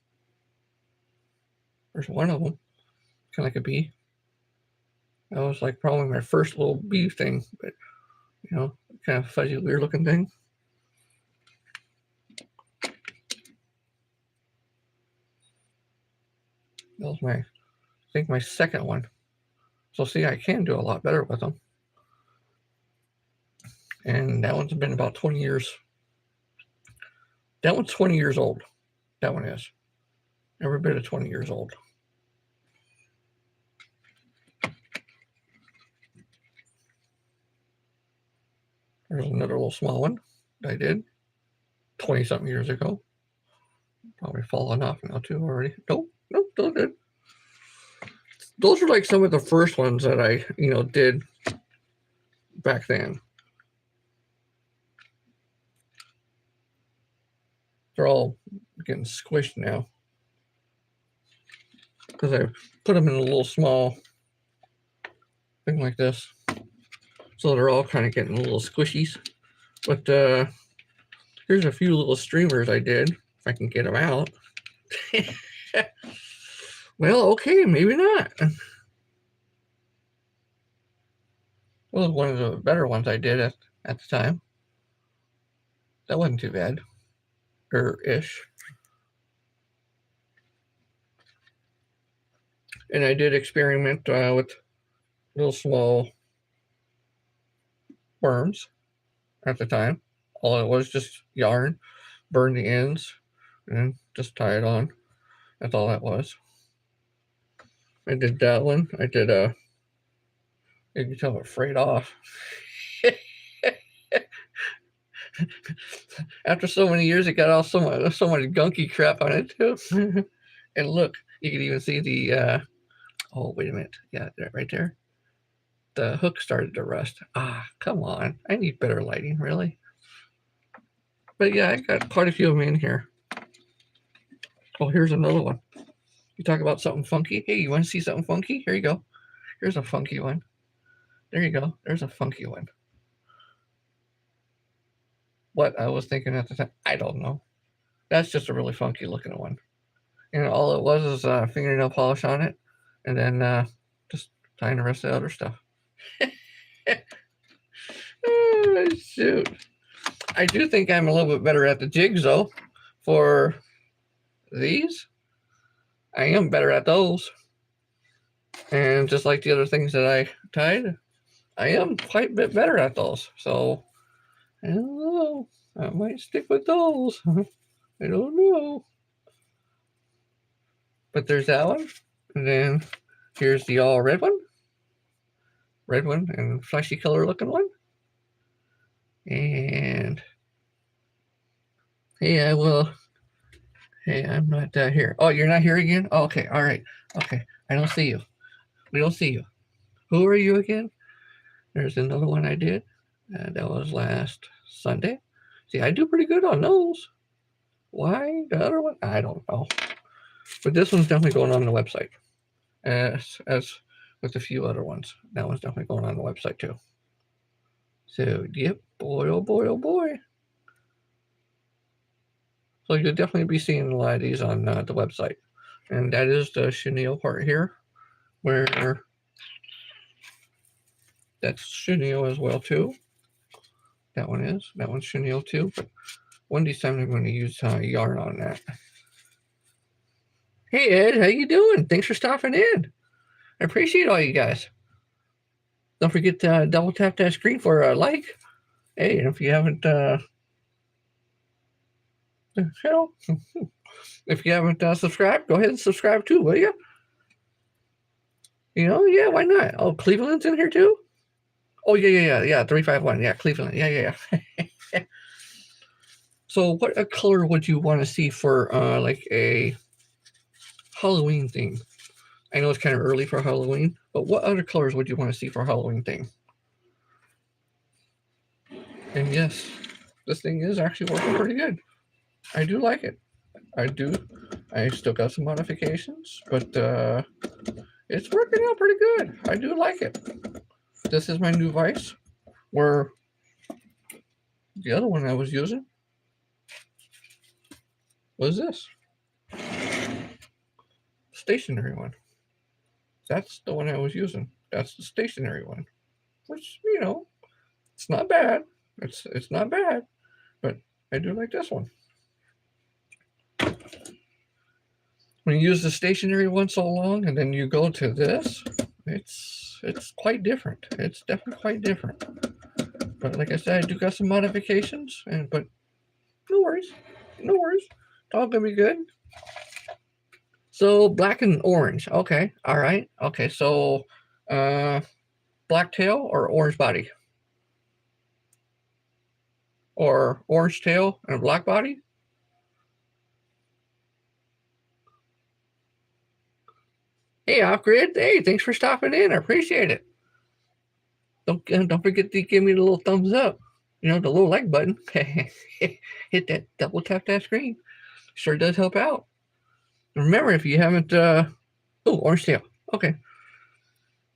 There's one of them, kind of like a bee. That was like probably my first little bee thing, but you know, kind of fuzzy, weird looking thing. That was I think my second one. So see, I can do a lot better with them. And that one's been about 20 years. That one's 20 years old. That one is. Every bit of 20 years old. There's another little small one I did 20 something years ago. Probably fallen off now too already. Nope, still good. Those are like some of the first ones that I, did back then. They're all getting squished now because I put them in a little small thing like this. So they're all kind of getting little squishies. But here's a few little streamers I did, if I can get them out. Well, okay, maybe not. Well, one of the better ones I did at the time. That wasn't too bad. Ish. And I did experiment with little small worms at the time. All it was just yarn, burn the ends, and just tie it on. That's all that was. I did that one. I did you can tell it frayed off. After so many years, it got all so much gunky crap on it too. And look, you can even see the. Oh, wait a minute. Yeah, right there. The hook started to rust. Come on. I need better lighting, really. But yeah, I got quite a few of them in here. Oh, here's another one. You talk about something funky? Hey, you want to see something funky? Here you go. Here's a funky one. There you go. There's a funky one. What I was thinking at the time, I don't know. That's just a really funky looking one. And all it was is fingernail polish on it, and then just tying the rest of the other stuff. Oh, shoot. I do think I'm a little bit better at the jigs, though, for these. I am better at those. And just like the other things that I tied, I am quite a bit better at those. So, I don't know. I might stick with those. I don't know. But there's that one. And then here's the all red one. Red one and flashy color looking one. And hey, I will. Hey, I'm not here. Oh, you're not here again? Oh, okay, all right. Okay, I don't see you. We don't see you. Who are you again? There's another one I did. That was last Sunday. See, I do pretty good on those. Why? The other one? I don't know. But this one's definitely going on the website. As with a few other ones. That one's definitely going on the website too. So, yep, boy, oh boy, oh boy. So you'll definitely be seeing a lot of these on the website. And that is the chenille part here, where that's chenille as well too. That one is. That one's chenille too. But one of these times I'm going to use yarn on that. Hey Ed, how you doing? Thanks for stopping in. I appreciate all you guys. Don't forget to double tap that screen for a like. Hey, and if you haven't, hell, if you haven't subscribed, go ahead and subscribe too, will you? You know, yeah, why not? Oh, Cleveland's in here too. Oh yeah. 351. Yeah, Cleveland. Yeah. So, what a color would you want to see for like a Halloween theme? I know it's kind of early for Halloween, but what other colors would you want to see for Halloween theme? And yes, this thing is actually working pretty good. I do like it. I do. I still got some modifications, but it's working out pretty good. I do like it. This is my new vise, where the other one I was using was this stationary one. That's the one I was using. That's the stationary one, which it's not bad. It's not bad, but I do like this one. When you use the stationary one so long, and then you go to this, it's quite different. It's definitely quite different. But like I said, I do got some modifications, but no worries, It's all gonna be good. So black and orange. Okay, all right. Okay, so black tail or orange body, or orange tail and a black body. Hey, off grid. Hey, thanks for stopping in. I appreciate it. Don't forget to give me the little thumbs up. The little like button. Hit that, double tap that screen. Sure does help out. Remember, if you haven't, orange tail. Okay.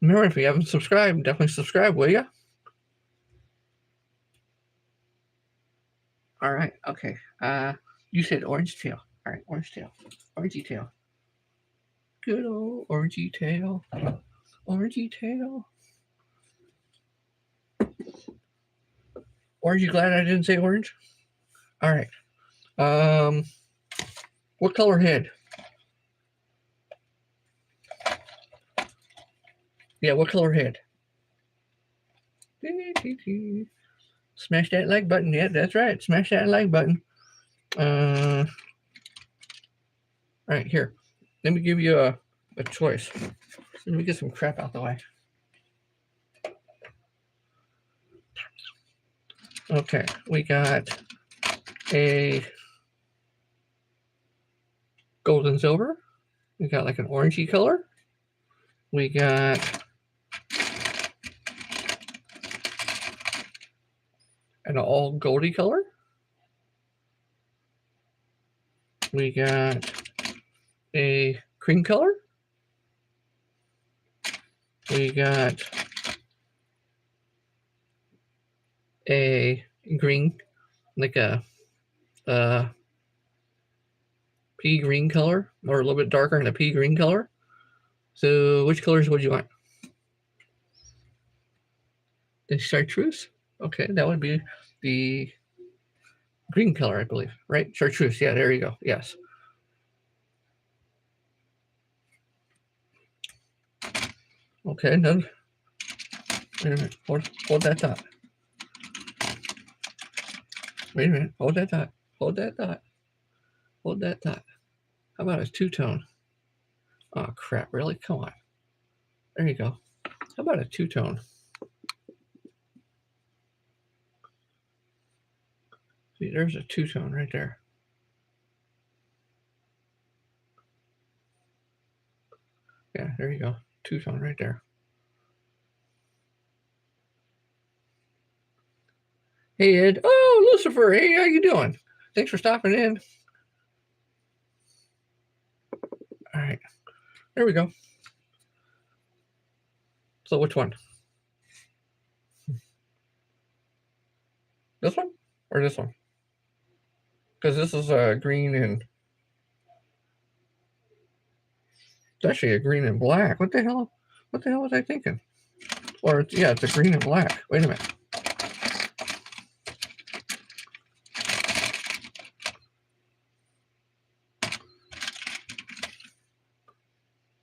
Remember, if you haven't subscribed, definitely subscribe, will you? All right. Okay. You said orange tail. All right, orange tail. Orangey tail. Good old orangey tail. Orangey tail. Orange, you glad I didn't say orange? All right. What color head? Yeah, what color head? Smash that like button. Yeah, that's right. Smash that like button. All right, here. Let me give you a choice. Let me get some crap out the way. Okay, we got a gold and silver. We got like an orangey color. We got an all goldy color. We got a cream color. We got a green, like a pea green color, or a little bit darker in a pea green color. So which colors would you want? The chartreuse? Okay, that would be the green color, I believe, right? Chartreuse, yeah, there you go, yes. Okay, then, wait a minute, hold that thought. Wait a minute, hold that thought, hold that thought, hold that thought. How about a two-tone? Oh, crap, really? Come on. There you go. How about a two-tone? See, there's a two-tone right there. Yeah, there you go. Two-tone right there. Hey, Ed. Oh, Lucifer. Hey, how you doing? Thanks for stopping in. All right. There we go. So which one? This one or this one? Because this is green and... It's actually a green and black. What the hell? What the hell was I thinking? Or, yeah, it's a green and black. Wait a minute.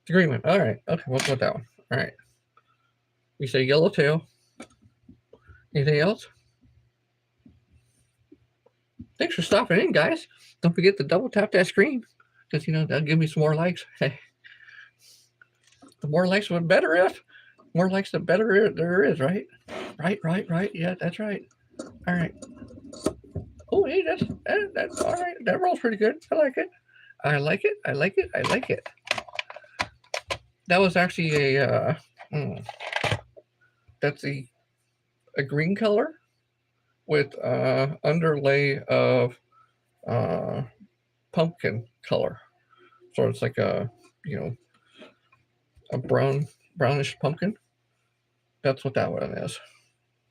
Agreement. All right. Okay, we'll go with that one. All right. We say yellow tail. Anything else? Thanks for stopping in, guys. Don't forget to double tap that screen because, you know, that'll give me some more likes. Hey, the more likes, the better. If more likes, the better there is, right? Right. Yeah, that's right. All right. Oh, hey, that's all right. That rolls pretty good. I like it. I like it. I like it. I like it. That was actually that's a green color with underlay of pumpkin color. So it's like a, you know, a brownish pumpkin. That's what that one is.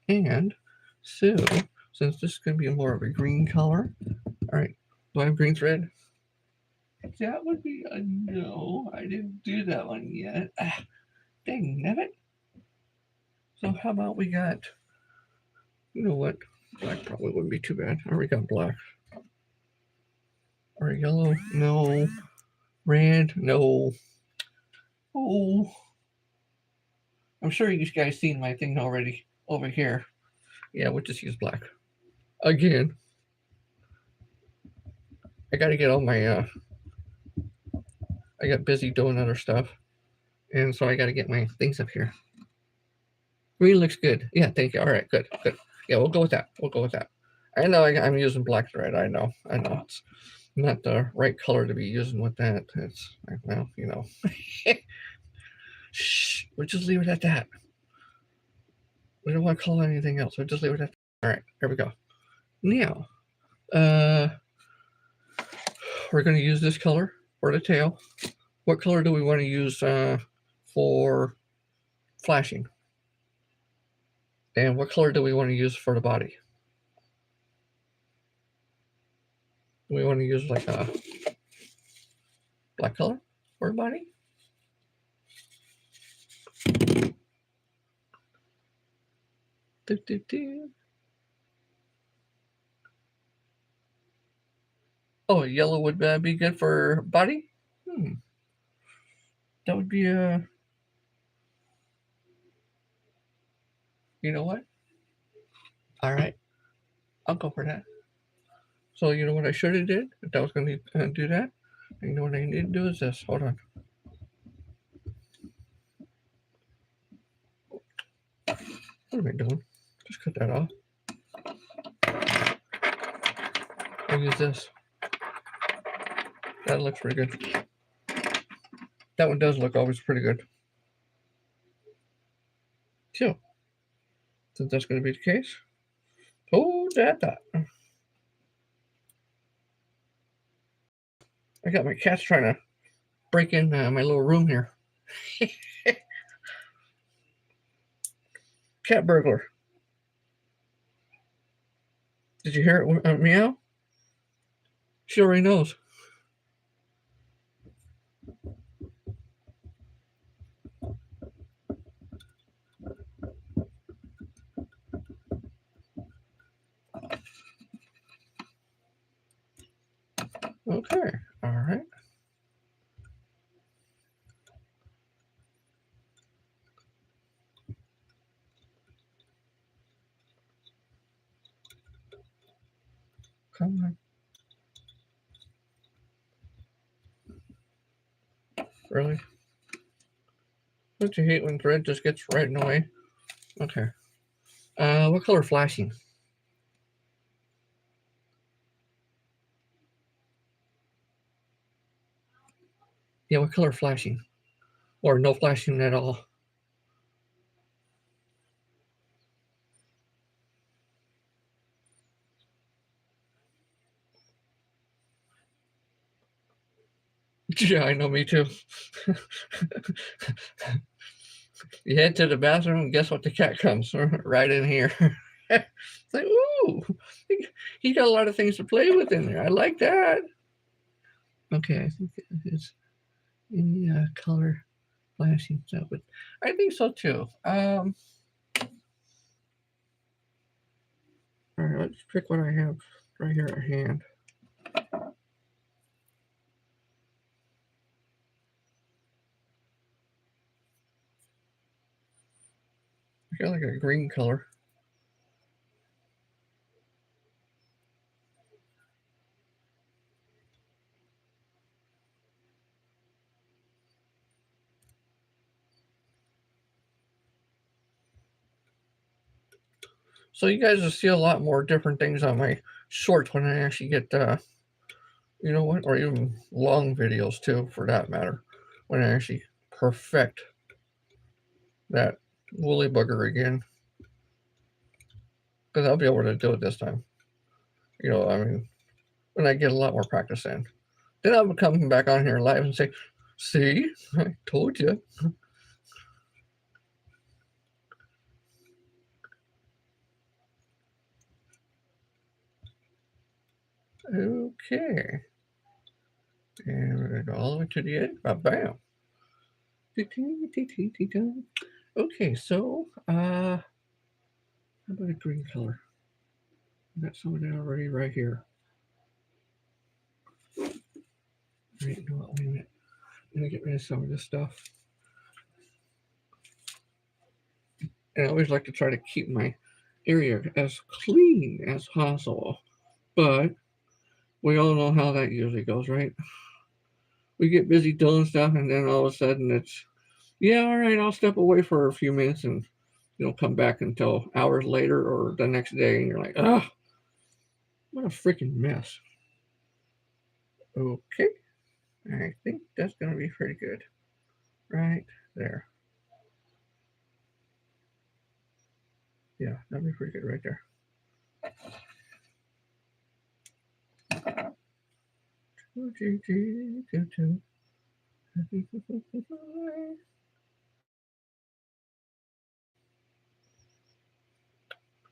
And so, since this is going to be more of a green color, all right, do I have green thread? That would be a no. I didn't do that one yet. Dang nabbit. So how about we got, you know what? Black probably wouldn't be too bad. I already got black. Or yellow? No. Red? No. Oh. I'm sure you guys seen my thing already over here. Yeah, we'll just use black. Again. I gotta get all my I got busy doing other stuff. And so I gotta get my things up here. Green looks good. Yeah, thank you. All right, good. Yeah, we'll go with that. I know I'm using black thread. I know. It's not the right color to be using with that. It's, well, you know. Shh, we'll just leave it at that. We don't want to call it anything else. We'll just leave it at that. All right, here we go. Now, we're going to use this color for the tail. What color do we want to use for flashing? And what color do we want to use for the body? Do we want to use like a black color for the body? Oh, yellow would be good for body? That would be a... You know what? All right. I'll go for that. So you know what I should have did? If I was going to do that, you know what I need to do is this. Hold on. What am I doing? Just cut that off. I'll use this. That looks pretty good. That one does look always pretty good. So, since that's going to be the case, hold that thought. I got my cats trying to break in my little room here. Cat burglar. Did you hear it meow? She already knows. Okay, all right. Come on. Really? Don't you hate when thread just gets right in the way? Okay. What color flashing? Yeah, what color flashing? Or no flashing at all? Yeah, I know, me too. You head to the bathroom, and guess what? The cat comes right in here. It's like, ooh, he got a lot of things to play with in there. I like that. Okay, I think it's any color flashing stuff, but I think so too. All right, let's pick what I have right here at hand. I got like a green color. So you guys will see a lot more different things on my shorts when I actually get, you know what, or even long videos too, for that matter, when I actually perfect that woolly bugger again, because I'll be able to do it this time. You know, I mean, when I get a lot more practice in, then I'll come back on here live and say, "See, I told you." Okay, and we're gonna go all the way to the end. Bam. Okay, so how about a green color? I got some of that already right here. Wait, no, wait a minute. I'm gonna get rid of some of this stuff. And I always like to try to keep my area as clean as possible. But we all know how that usually goes, right? We get busy doing stuff, and then all of a sudden it's, yeah, all right, I'll step away for a few minutes, and you don't come back until hours later or the next day, and you're like, ah, what a freaking mess. Okay, I think that's gonna be pretty good, right there. Yeah, that'd be pretty good right there.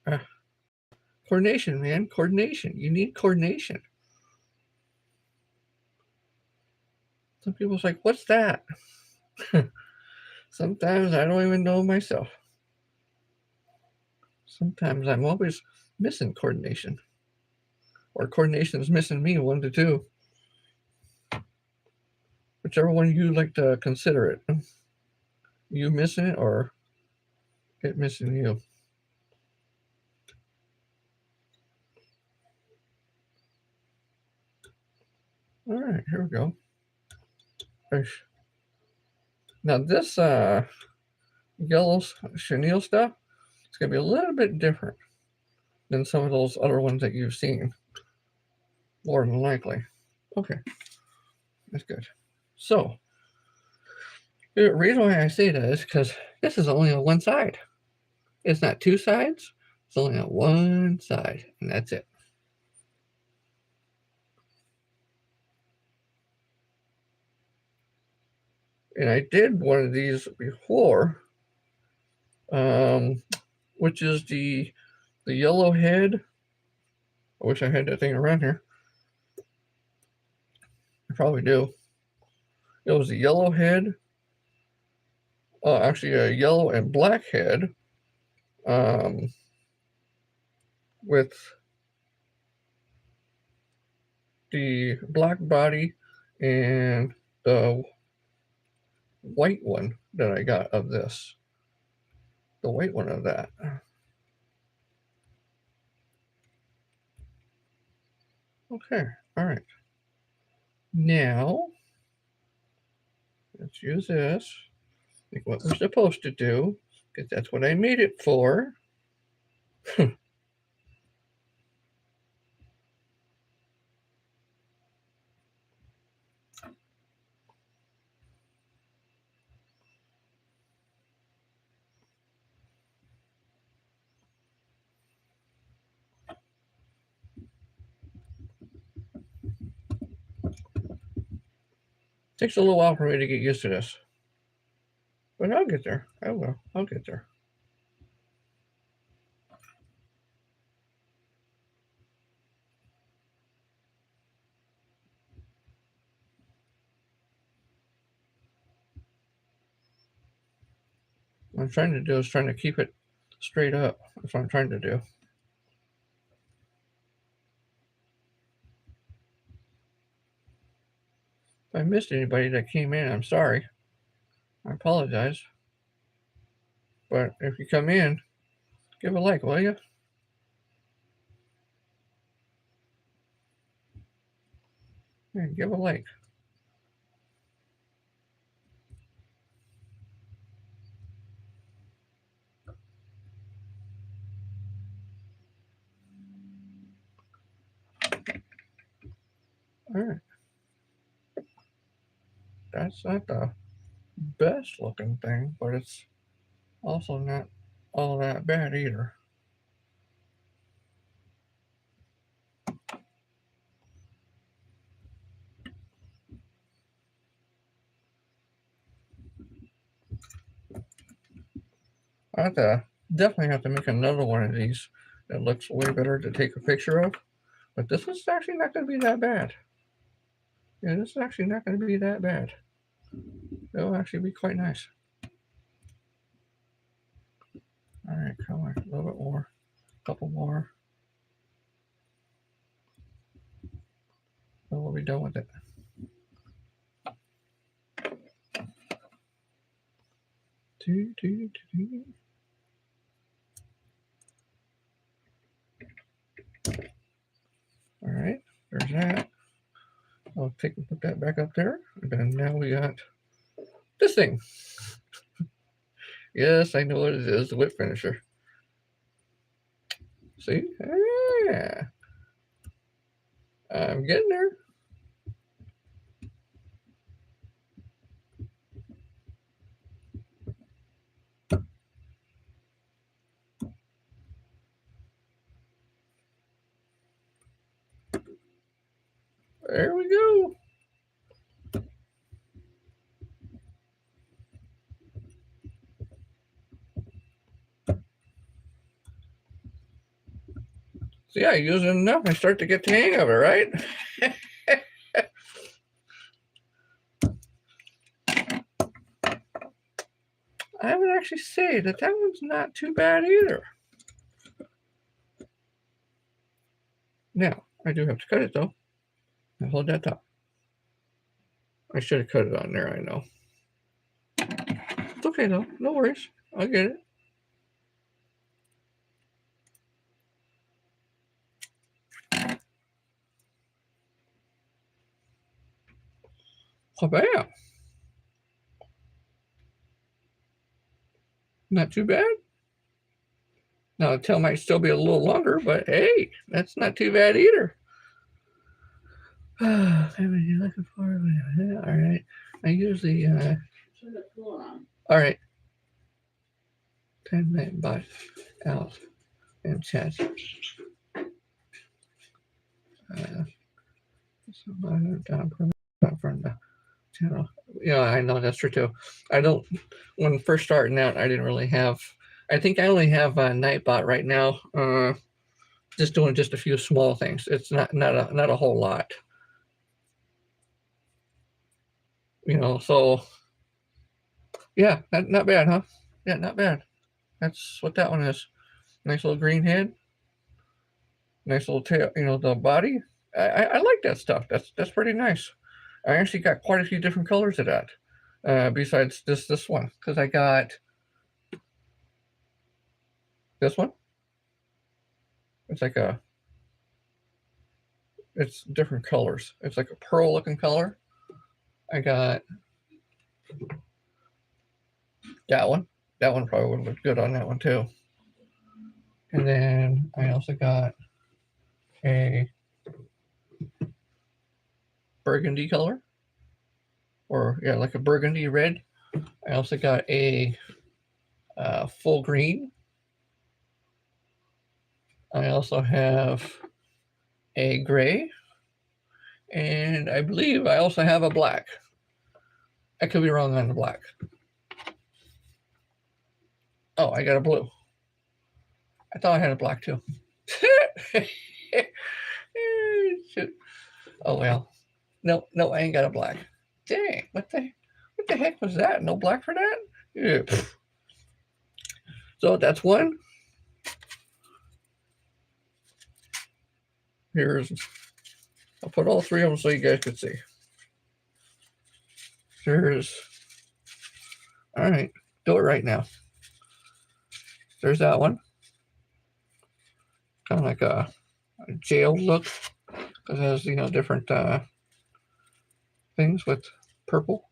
Uh, Coordination, man, coordination. You need coordination. Some people's like, what's that? Sometimes I don't even know myself. Sometimes I'm always missing coordination, or coordination is missing me, one to two, whichever one you like to consider it. You missing it or it missing you. All right, here we go. Now this yellow chenille stuff, it's gonna be a little bit different than some of those other ones that you've seen, more than likely. Okay, that's good. So the reason why I say that is because this is only on one side. It's not two sides. It's only on one side, and that's it. And I did one of these before, which is the yellow head. I wish I had that thing around here. I probably do. It was a yellow head, actually a yellow and black head, with the black body and the white one that I got of this. The white one of that. Okay, all right. Now, let's use this, like what we're supposed to do, because that's what I made it for. Takes a little while for me to get used to this. But I'll get there. I will. I'll get there. What I'm trying to do is trying to keep it straight up. That's what I'm trying to do. If I missed anybody that came in, I'm sorry. I apologize. But if you come in, give a like, will you? Yeah, give a like. All right. That's not the best looking thing, but it's also not all that bad either. I have to definitely have to make another one of these that looks way better to take a picture of. But this is actually not going to be that bad. Yeah, this is actually not going to be that bad. It'll actually be quite nice. All right, come on, a little bit more, a couple more. Then we'll be done with it. All right, there's that. I'll take and put that back up there. And then now we got this thing. Yes, I know what it is, the whip finisher. See? Yeah. I'm getting there. There we go. So yeah, use it enough and start to get the hang of it, right? I would actually say that one's not too bad either. Now, I do have to cut it though. Now hold that top. I should have cut it on there, I know. It's okay though, no worries. I'll get it. Bam. Not too bad. Now the tail might still be a little longer, but hey, that's not too bad either. What are you looking for? All right. I usually all right. 10-minute butt out and chat. Down from the channel. Yeah, I know that's true too. I don't. When first starting out, I didn't really have. I think I only have a Nightbot right now. Just doing just a few small things. It's not a whole lot. You know, so yeah, not bad, huh? Yeah, not bad. That's what that one is. Nice little green head. Nice little tail. You know, the body. I like that stuff. That's pretty nice. I actually got quite a few different colors of that. Besides this one, because I got this one. It's like it's different colors. It's like a pearl looking color. I got that one. That one probably would look good on that one too. And then I also got a burgundy color, or yeah, like a burgundy red. I also got a full green. I also have a gray, and I believe I also have a black. I could be wrong on the black. Oh, I got a blue. I thought I had a black too. Shoot. Oh well. No, I ain't got a black. Dang, what the heck was that? No black for that? Yeah. So that's one. I'll put all three of them so you guys can see. All right, do it right now. There's that one. Kind of like a jail look. It has, different things with purple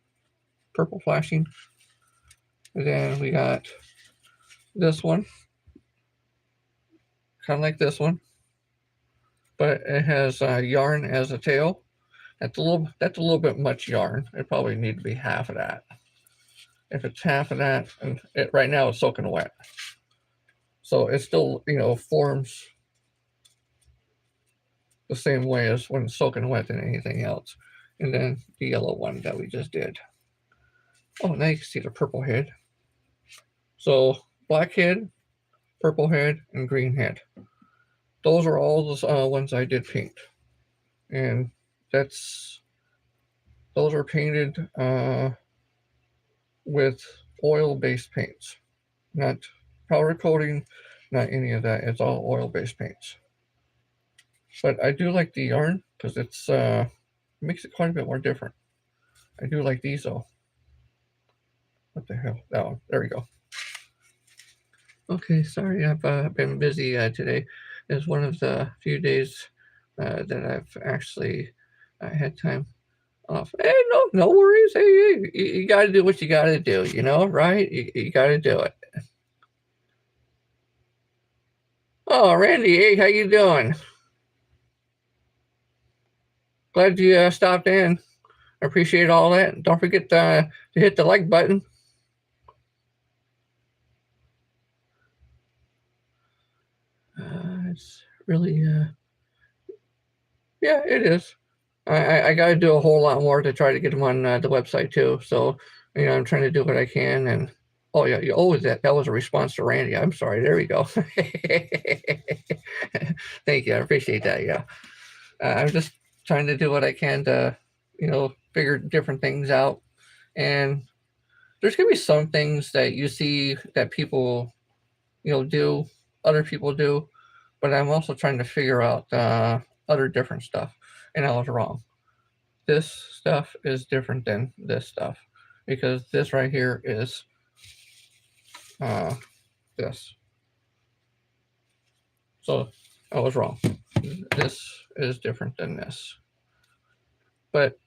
flashing. And then we got this one, kind of like this one, but it has yarn as a tail. That's a little bit much yarn. It probably need to be half of that. If it's half of that, and right now it's soaking wet, so it still forms the same way as when it's soaking wet than anything else. And then the yellow one that we just did. Oh, now you can see the purple head. So black head, purple head, and green head. Those are all the ones I did paint, and those are painted with oil-based paints, not powder coating, not any of that. It's all oil-based paints. But I do like the yarn because it makes it quite a bit more different. I do like these though. What the hell? That one. There we go. Okay, sorry, I've been busy today. It's one of the few days that I've actually had time off. Hey, no worries. Hey, you got to do what you got to do, right? You got to do it. Oh, Randy, hey, how you doing? Glad you stopped in. I appreciate all that. Don't forget to hit the like button. It's really, yeah, it is. I got to do a whole lot more to try to get them on the website too. So, I'm trying to do what I can. And oh yeah, that was a response to Randy. I'm sorry. There we go. Thank you. I appreciate that. Yeah, I'm just trying to do what I can to, figure different things out. And there's gonna be some things that you see that people, do, other people do, but I'm also trying to figure out other different stuff. And I was wrong. This stuff is different than this stuff because this right here is this. So I was wrong. This is different than this. But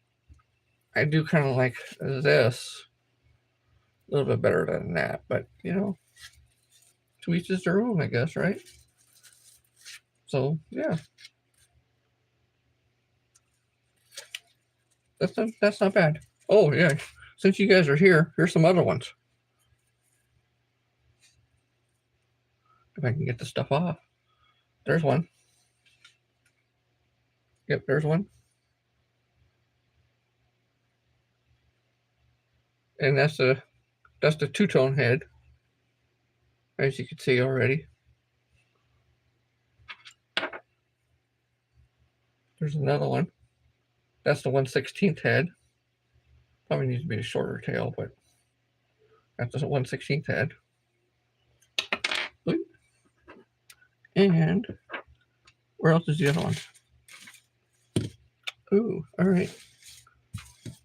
I do kind of like this a little bit better than that. But, to each is their own, I guess, right? So, yeah. That's not bad. Oh, yeah. Since you guys are here, here's some other ones. If I can get the stuff off. There's one. Yep, there's one. And that's the two-tone head, as you can see already. There's another one. That's the 1/16 head. Probably needs to be a shorter tail, but that's the 1/16 head. And where else is the other one? Ooh, all right.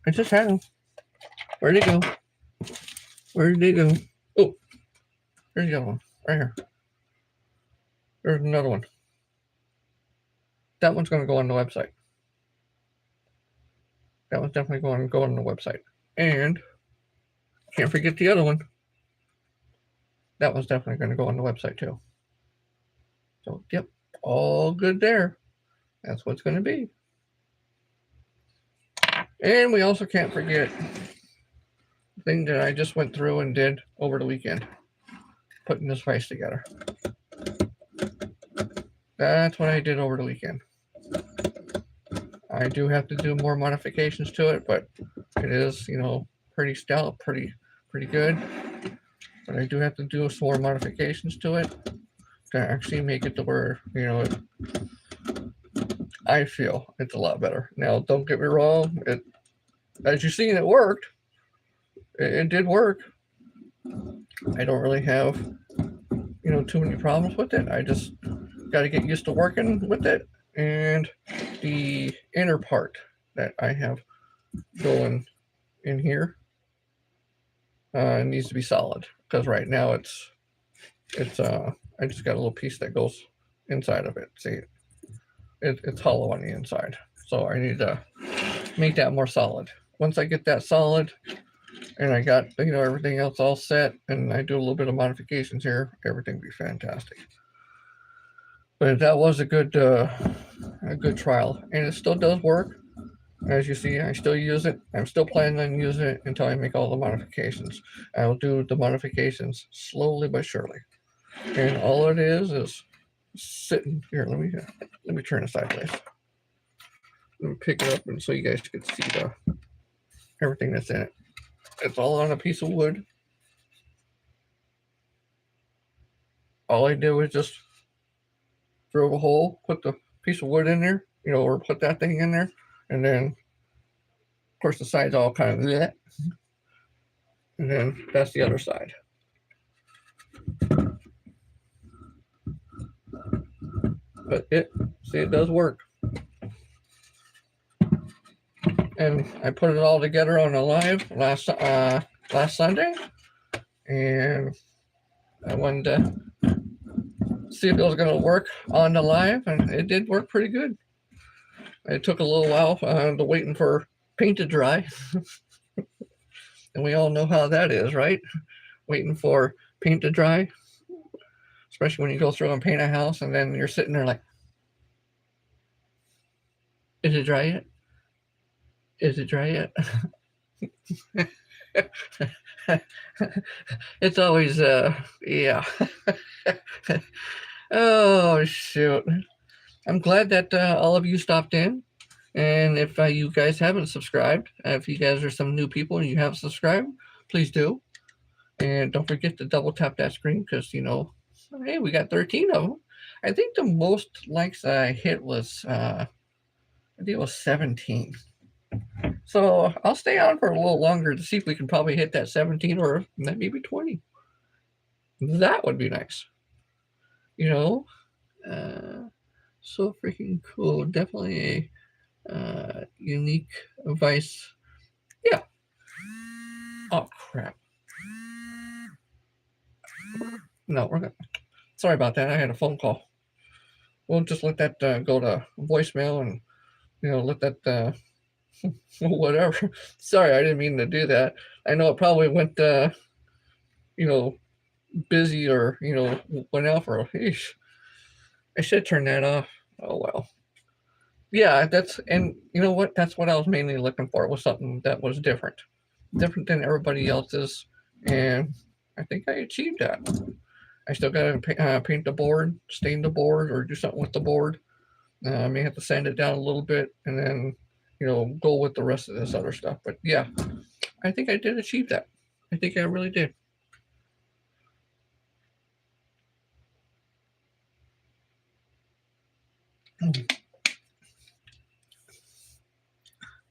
I just had them. Where'd they go? Where did they go? Oh, there's the other one. Right here. There's another one. That one's going to go on the website. That one's definitely going to go on the website. And can't forget the other one. That one's definitely going to go on the website too. So, yep, all good there. That's what's going to be. And we also can't forget the thing that I just went through and did over the weekend, putting this vise together. That's what I did over the weekend. I do have to do more modifications to it, but it is, pretty stout, pretty good. But I do have to do some more modifications to it to actually make it to where, I feel it's a lot better. Now, don't get me wrong. As you've seen, it worked. It did work. I don't really have, too many problems with it. I just got to get used to working with it. And the inner part that I have going in here needs to be solid, because right now it's I just got a little piece that goes inside of it. See, it's hollow on the inside, so I need to make that more solid. Once I get that solid and I got everything else all set, and I do a little bit of modifications here, everything will be fantastic. But that was a good trial, and it still does work. As you see, I still use it. I'm still planning on using it until I make all the modifications. I will do the modifications slowly but surely. And all it is sitting here. Let me turn it sideways. Let me pick it up and so you guys can see everything that's in it. It's all on a piece of wood. All I did was just drove a hole, put the piece of wood in there, or put that thing in there, and then of course the side's all kind of that. And then that's the other side. But it does work. And I put it all together on a live last Sunday, and I wanted to see if it was going to work on the live, and it did work pretty good. It took a little while to waiting for paint to dry, and we all know how that is, right? Waiting for paint to dry, especially when you go through and paint a house, and then you're sitting there like, is it dry yet? Is it dry yet? It's always yeah. Oh shoot. I'm glad that all of you stopped in, and if you guys haven't subscribed, if you guys are some new people and you haven't subscribed, please do. And don't forget to double tap that screen, because hey, we got 13 of them. I think the most likes I hit was I think it was 17. So I'll stay on for a little longer to see if we can probably hit that 17 or maybe 20. That would be nice. So freaking cool. Definitely a unique vice. Yeah. Oh, crap. No, we're good. Sorry about that. I had a phone call. We'll just let that go to voicemail, and, let that whatever. Sorry, I didn't mean to do that. I know it probably went, busy, or, went out for a fish. I should turn that off. Oh, well. Yeah, and you know what? That's what I was mainly looking for, was something that was different than everybody else's. And I think I achieved that. I still got to paint the board, stain the board, or do something with the board. I may have to sand it down a little bit, and then, go with the rest of this other stuff. But yeah, I think I did achieve that. I think I really did.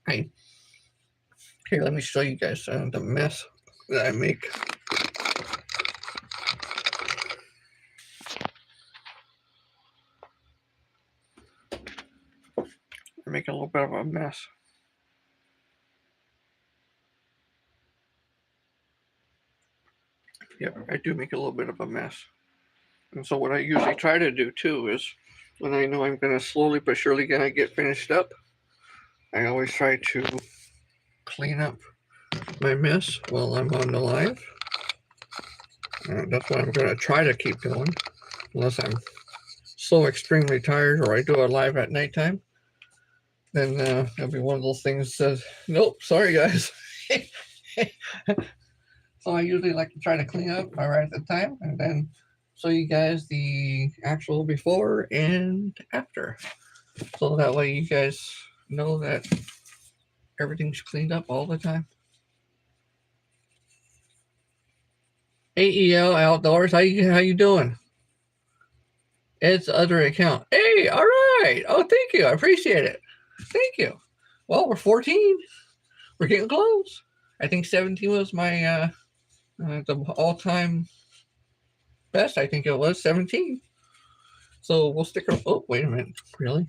Hey, here, let me show you guys the mess that I make. make a little bit of a mess. Yep, I do make a little bit of a mess. And so what I usually try to do too is when I know I'm going to slowly but surely going to get finished up, I always try to clean up my mess while I'm on the live. That's what I'm going to try to keep doing, unless I'm so extremely tired or I do a live at nighttime. Then it'll be one of those things that says, nope, sorry guys. So I usually like to try to clean up right at the time and then show you guys the actual before and after. So that way you guys know that everything's cleaned up all the time. AEL Outdoors, how you doing? It's other account. Hey, all right. Oh, thank you. I appreciate it. Thank you. Well, we're 14. We're getting close. I think 17 was my the all-time best. I think it was 17. So we'll stick around. Oh, wait a minute. Really?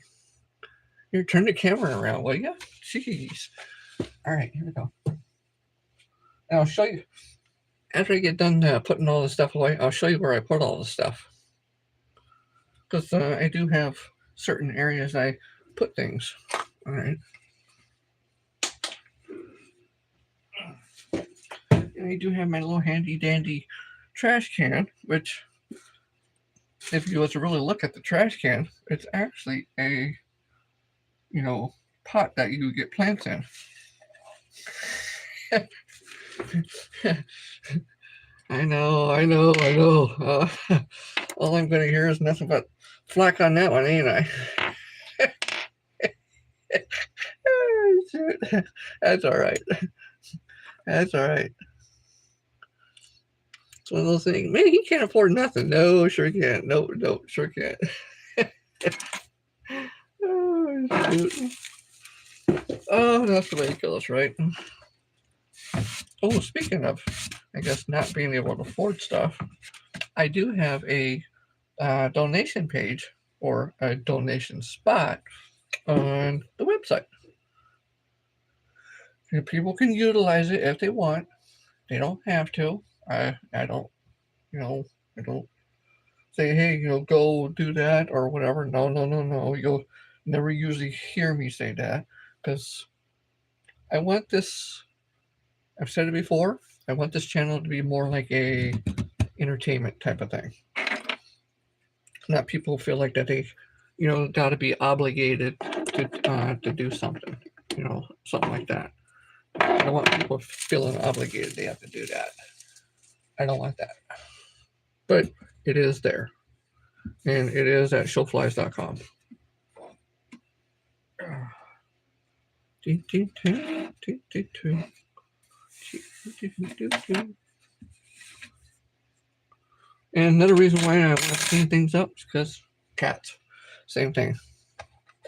Here, turn the camera around, will you? Jeez. All right, here we go. And I'll show you. After I get done putting all the stuff away, I'll show you where I put all the stuff. Because I do have certain areas I put things. All right. And I do have my little handy dandy trash can, which if you was to really look at the trash can, it's actually a, pot that you get plants in. I know. All I'm going to hear is nothing but flack on that one, ain't I? That's all right. That's all right. It's one of those things. Man, he can't afford nothing. No, sure can't. No, sure can't. Oh, shoot. Oh, that's the way it goes, right? Oh, speaking of, I guess, not being able to afford stuff, I do have a donation page or a donation spot on the website. And people can utilize it if they want. They don't have to. I don't, I don't say, hey, go do that or whatever. No. You'll never usually hear me say that because I want this, I've said it before, I want this channel to be more like a entertainment type of thing. Not people feel like that they, got to be obligated to do something, something like that. I don't want people feeling obligated they have to do that. I don't want that. But it is there. And it is at ShowFlies.com. And another reason why I want to clean things up is because cats. Same thing.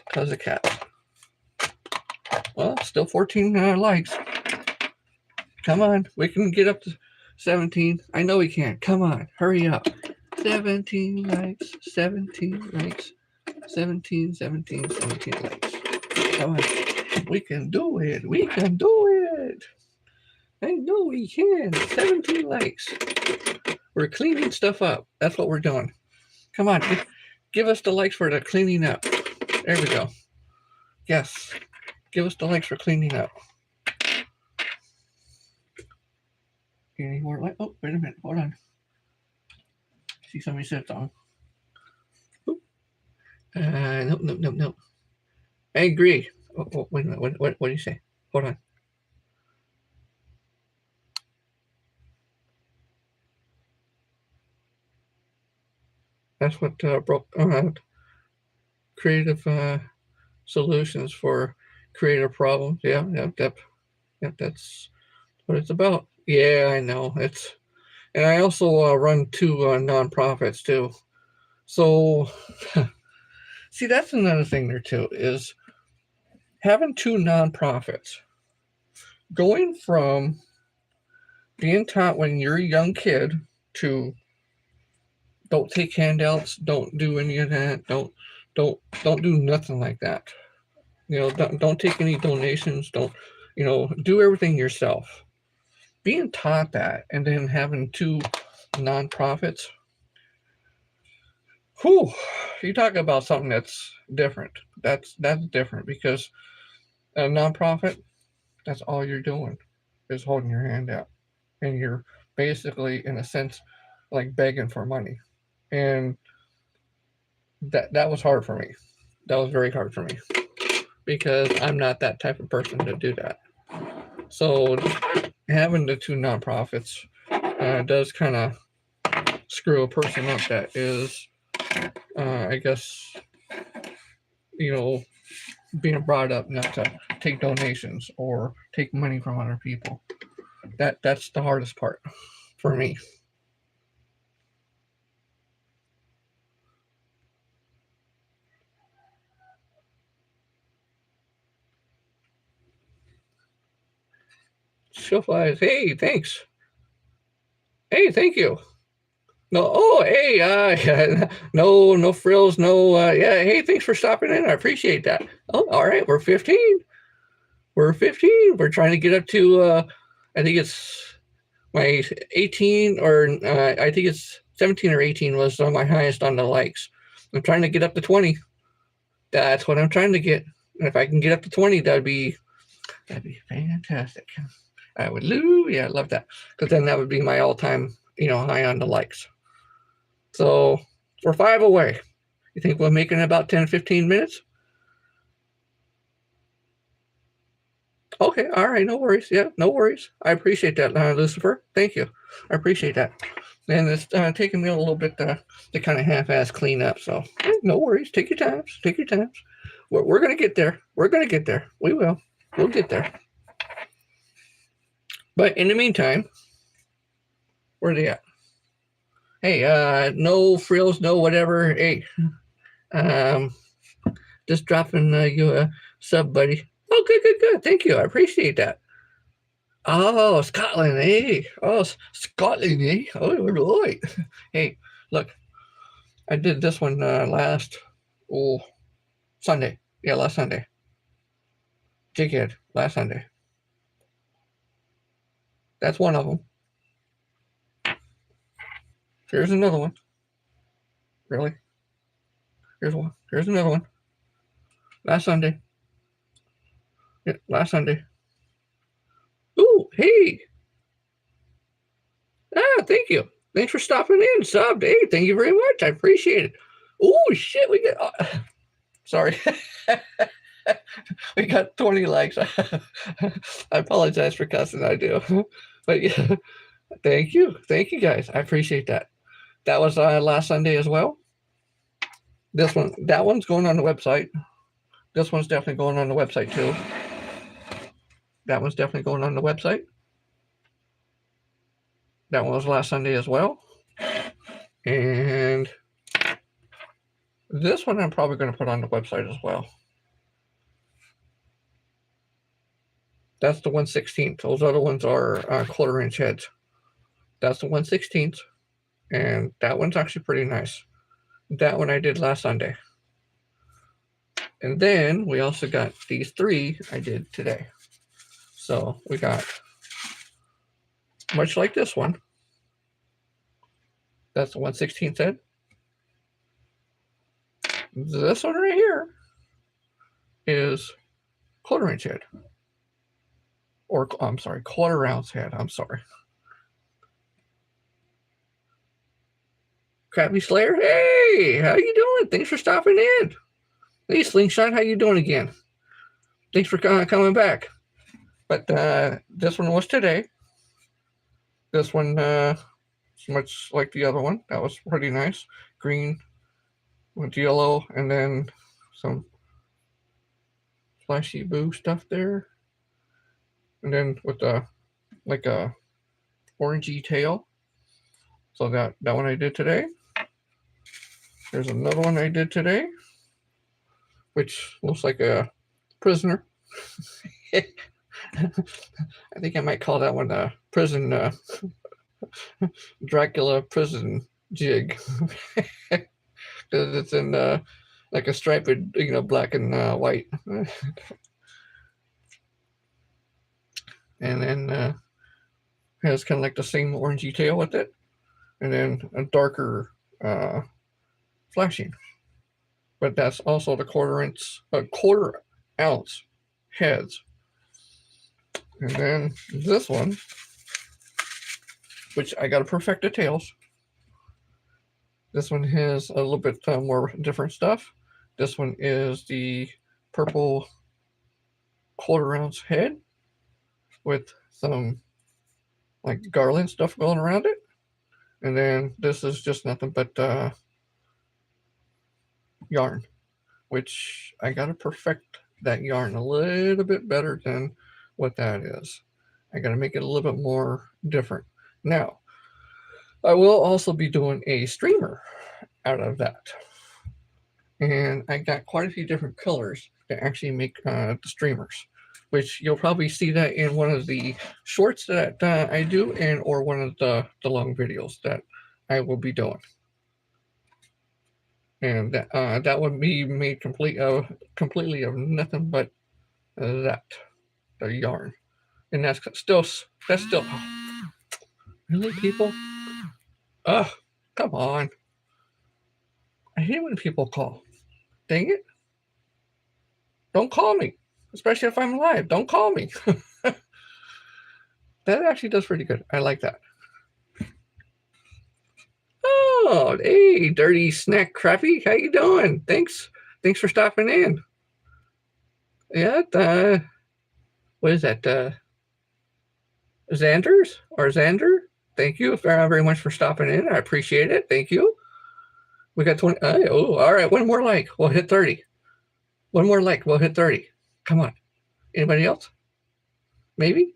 Because of cats. Well, still 14 likes. Come on. We can get up to 17. I know we can. Come on. Hurry up. 17 likes. 17 likes. 17 likes. Come on. We can do it. We can do it. I know we can. 17 likes. We're cleaning stuff up. That's what we're doing. Come on. Give us the likes for the cleaning up. There we go. Yes. Give us the likes for cleaning up. Any more like? Oh, wait a minute. Hold on. See somebody said something. No. I agree. Oh, wait a minute. What do you say? Hold on. That's what broke creative solutions for creative problems. Yeah, that's what it's about. Yeah, I know. And I also run 2 nonprofits too. So, see, that's another thing there too, is having 2 nonprofits. Going from being taught when you're a young kid to don't take handouts, don't do any of that, don't do nothing like that. You know, don't take any donations. Don't, you know, do everything yourself. Being taught that and then having two nonprofits, whew, you talk about something that's different. That's different because a nonprofit, that's all you're doing is holding your hand out, and you're basically, in a sense, like begging for money, and that was hard for me. That was very hard for me because I'm not that type of person to do that. So having the two nonprofits does kind of screw a person up that is, I guess, you know, being brought up not to take donations or take money from other people. That's the hardest part for me. ShowFlies, hey, thanks. Hey, thank you. No, oh, hey, no frills, no, yeah, hey, thanks for stopping in. I appreciate that. Oh, all right, we're 15. We're 15. We're trying to get up to, I think it's my 18 or I think it's 17 or 18 was my highest on the likes. I'm trying to get up to 20. That's what I'm trying to get. And if I can get up to 20, that'd be fantastic. I would yeah, I love that. Because then that would be my all-time, you know, high on the likes. So we're 5 away. You think we'll make it in about 10, 15 minutes? Okay, all right, no worries. Yeah, no worries. I appreciate that, Lucifer. Thank you. I appreciate that. And it's taking me a little bit to kind of half-ass clean up. So no worries. Take your times. Take your times. We're gonna get there. We're gonna get there. We will. We'll get there. But in the meantime, where are they at? Hey, no frills, no whatever. Hey, um, just dropping you a sub, buddy. Oh, good, good, good. Thank you. I appreciate that. Oh, Scotland, eh? Oh, Scotland, eh? Oh, right. Hey, look, I did this one last oh Sunday. Yeah, last Sunday. Jighead, last Sunday. That's one of them. Here's another one. Really? Here's one. Here's another one. Last Sunday. Yeah, last Sunday. Ooh, hey. Ah, thank you. Thanks for stopping in, sub. Hey, thank you very much. I appreciate it. Oh shit, we got. Sorry, we got 20 likes. I apologize for cussing. I do, but yeah, thank you guys. I appreciate that. That was last Sunday as well. That one's going on the website. This one's definitely going on the website too. That one's definitely going on the website. That one was last Sunday as well. And this one I'm probably going to put on the website as well. That's the 1/16. Those other ones are quarter-inch heads. That's the 1/16, and that one's actually pretty nice. That one I did last Sunday. And then we also got these 3 I did today. So we got, much like this one, that's the 1/16 head. This one right here is quarter-inch head. Or, I'm sorry, quarter-ounce head. I'm sorry. Crappy Slayer, hey, how you doing? Thanks for stopping in. Hey, Slingshot, how you doing again? Thanks for coming back. But this one was today. This one is much like the other one. That was pretty nice. Green with yellow, and then some flashy blue stuff there. And then with like a orangey tail. So that one I did today. There's another one I did today, which looks like a prisoner. I think I might call that one a prison Dracula prison jig because it's in like a striped, black and white. And then has kind of like the same orangey tail with it, and then a darker flashing. But that's also the quarter ounce heads. And then this one, which I got to perfect the tails. This one has a little bit more different stuff. This one is the purple quarter ounce head with some like garland stuff going around it. And then this is just nothing but yarn, which I got to perfect that yarn a little bit better than what that is. I got to make it a little bit more different. Now, I will also be doing a streamer out of that. And I got quite a few different colors to actually make the streamers, which you'll probably see that in one of the shorts that I do, and or one of the long videos that I will be doing. And that would be made completely of nothing but the yarn. And that's still really, people. Ugh, come on. I hate when people call. Dang it. Don't call me, especially if I'm live. Don't call me. That actually does pretty good. I like that. Oh, hey, Dirty Snack Crappy. How you doing? Thanks for stopping in. Yeah, what is that? Xander's or Xander? Thank you very much for stopping in. I appreciate it. Thank you. We got 20. Oh, all right. One more like. We'll hit 30. One more like. We'll hit 30. Come on. Anybody else? Maybe?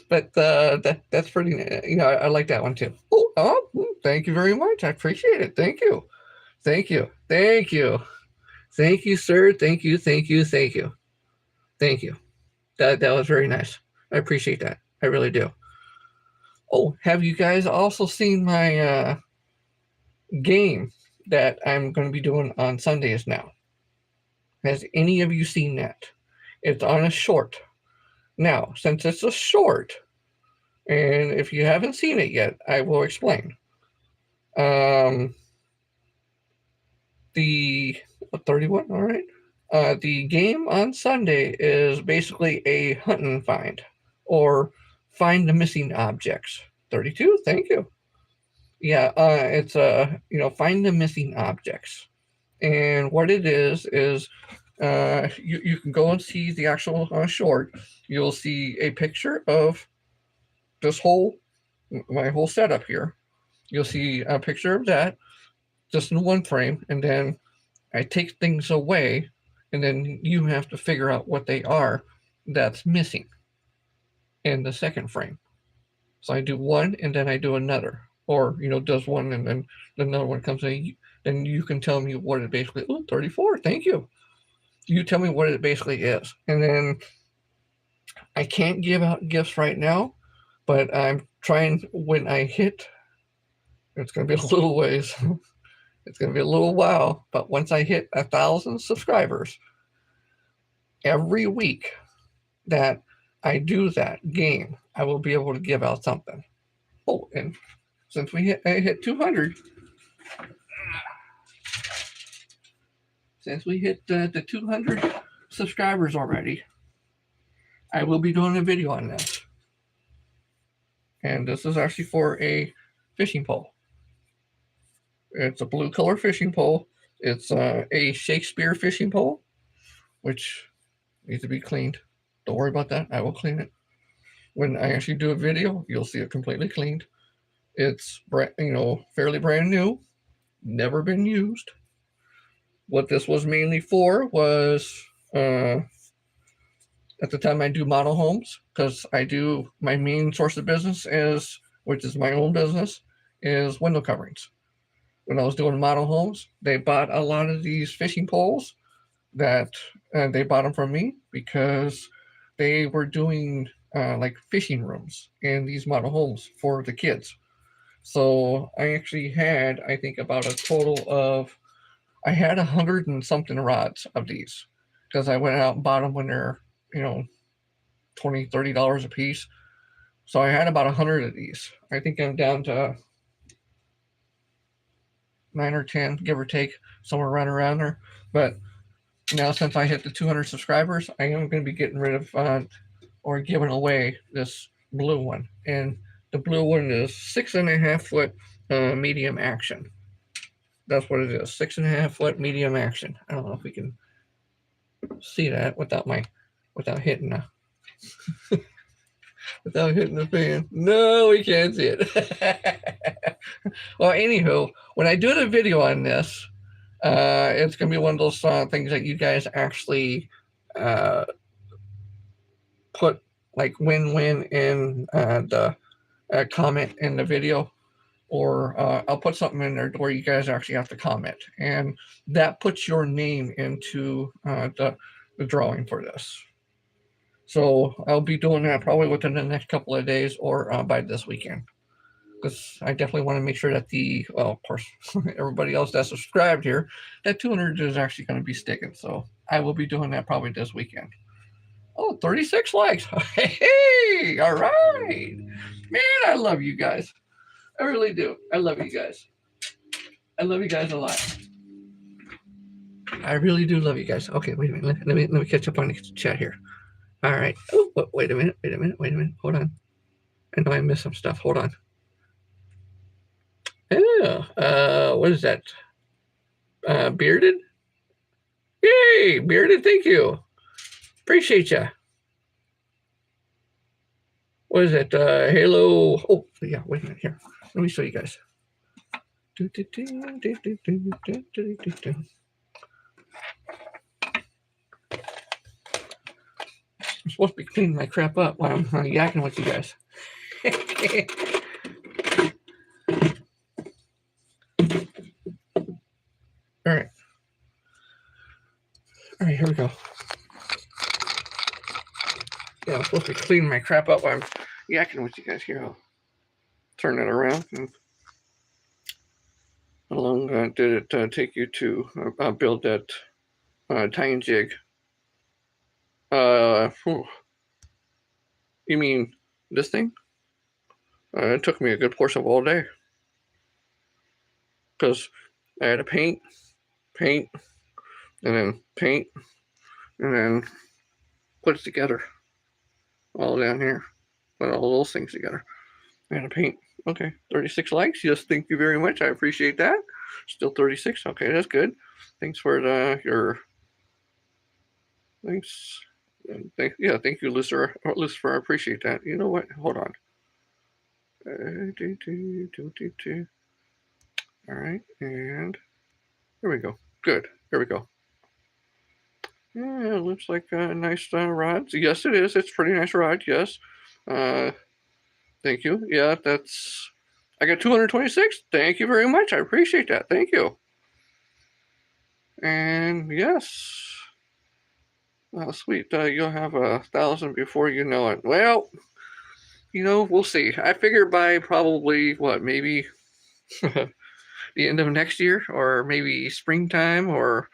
But that's pretty, I like that one too. Oh, thank you very much. I appreciate it. Thank you. Thank you. Thank you. Thank you, sir. Thank you. Thank you. Thank you. Thank you. That was very nice. I appreciate that. I really do. Oh, have you guys also seen my game that I'm going to be doing on Sundays now? Has any of you seen that? It's on a short. Now, since it's a short, and if you haven't seen it yet, I will explain. The 31, all right. The game on Sunday is basically a hunt and find, or find the missing objects. 32, thank you. Yeah, it's find the missing objects, and what it is you can go and see the actual short. You'll see a picture of my whole setup here. You'll see a picture of that just in one frame, and then I take things away, and then you have to figure out what they are that's missing in the second frame. So I do one, and then I do another, or does one, and then another one comes in. Then you can tell me what it basically. 34. Thank you. You tell me what it basically is, and then I can't give out gifts right now, but I'm trying. When I hit, it's going to be a little ways. It's going to be a little while, but once I hit 1,000 subscribers, every week that I do that game, I will be able to give out something. Oh, and since I hit 200, since we hit the 200 subscribers already, I will be doing a video on this. And this is actually for a fishing pole. It's a blue color fishing pole. It's a Shakespeare fishing pole, which needs to be cleaned. Don't worry about that. I will clean it. When I actually do a video, you'll see it completely cleaned. It's fairly brand new, never been used. What this was mainly for was at the time I do model homes, because my main source of business which is my own business, is window coverings. When I was doing model homes, they bought a lot of these fishing poles they bought them from me because they were doing like fishing rooms in these model homes for the kids. So I actually had, I think, about a total of, I had 100 and something rods of these because I went out and bought them when they're, $20, $30 a piece. So I had about 100 of these. I think I'm down to 9 or 10, give or take, somewhere right around there. But now since I hit the 200 subscribers, I am going to be getting rid of or giving away this blue one. And the blue one is 6.5 foot medium action. That's what it is, 6.5 foot medium action. I don't know if we can see that without hitting the fan. No, we can't see it. Well, anywho, when I do the video on this, it's gonna be one of those things that you guys actually uh, put like win-win in the comment in the video, or I'll put something in there where you guys actually have to comment, and that puts your name into the drawing for this. So I'll be doing that probably within the next couple of days or by this weekend, because I definitely want to make sure that of course, everybody else that's subscribed here, that 200 is actually going to be sticking. So I will be doing that probably this weekend. Oh, 36 likes. Hey, all right. Man, I love you guys. I really do. I love you guys. I love you guys a lot. I really do love you guys. Okay, wait a minute. Let me catch up on the chat here. All right. Oh, wait a minute. Hold on. I know I missed some stuff. Hold on. Oh, what is that? Bearded? Yay, Bearded, thank you. Appreciate ya. What is it? Halo. Oh, yeah, wait a minute here. Let me show you guys. I'm supposed to be cleaning my crap up while I'm yakking with you guys. All right. All right, here we go. Yeah, I'm supposed to be cleaning my crap up while I'm yakking with you guys here. I'll turn it around. And how long did it take you to build that tying jig? You mean this thing? It took me a good portion of all day, because I had to paint, and then paint, and then put it together, all down here, put all those things together. I had to paint. Okay, 36 likes. Yes, thank you very much. I appreciate that. Still 36. Okay, that's good. Thanks for your. Thanks. Thank you, listener. I appreciate that. You know what? Hold on. All right, and here we go. Good. Here we go. Yeah, it looks like nice rods. Yes, it is. It's a pretty nice rod. Yes. Thank you. Yeah, I got 226. Thank you very much. I appreciate that. Thank you. And yes. Oh, sweet. You'll have 1,000 before you know it. Well, we'll see. I figure by probably, maybe the end of next year, or maybe springtime, or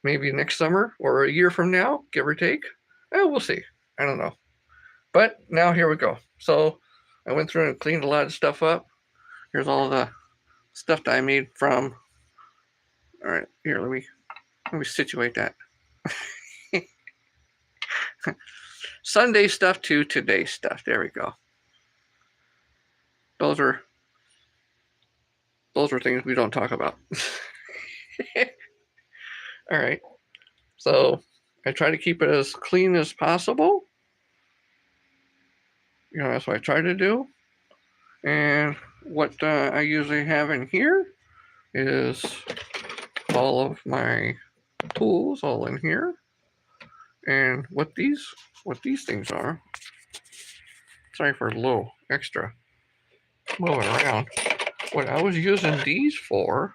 maybe next summer, or a year from now, give or take. We'll see. I don't know. But now here we go. So I went through and cleaned a lot of stuff up. Here's all the stuff that I made from. All right, here, let me situate that. Sunday stuff to today's stuff. There we go. Those are things we don't talk about. All right. So I try to keep it as clean as possible. That's what I try to do. And what I usually have in here is all of my tools all in here. And what these things are. Sorry for a little extra moving around. What I was using these for,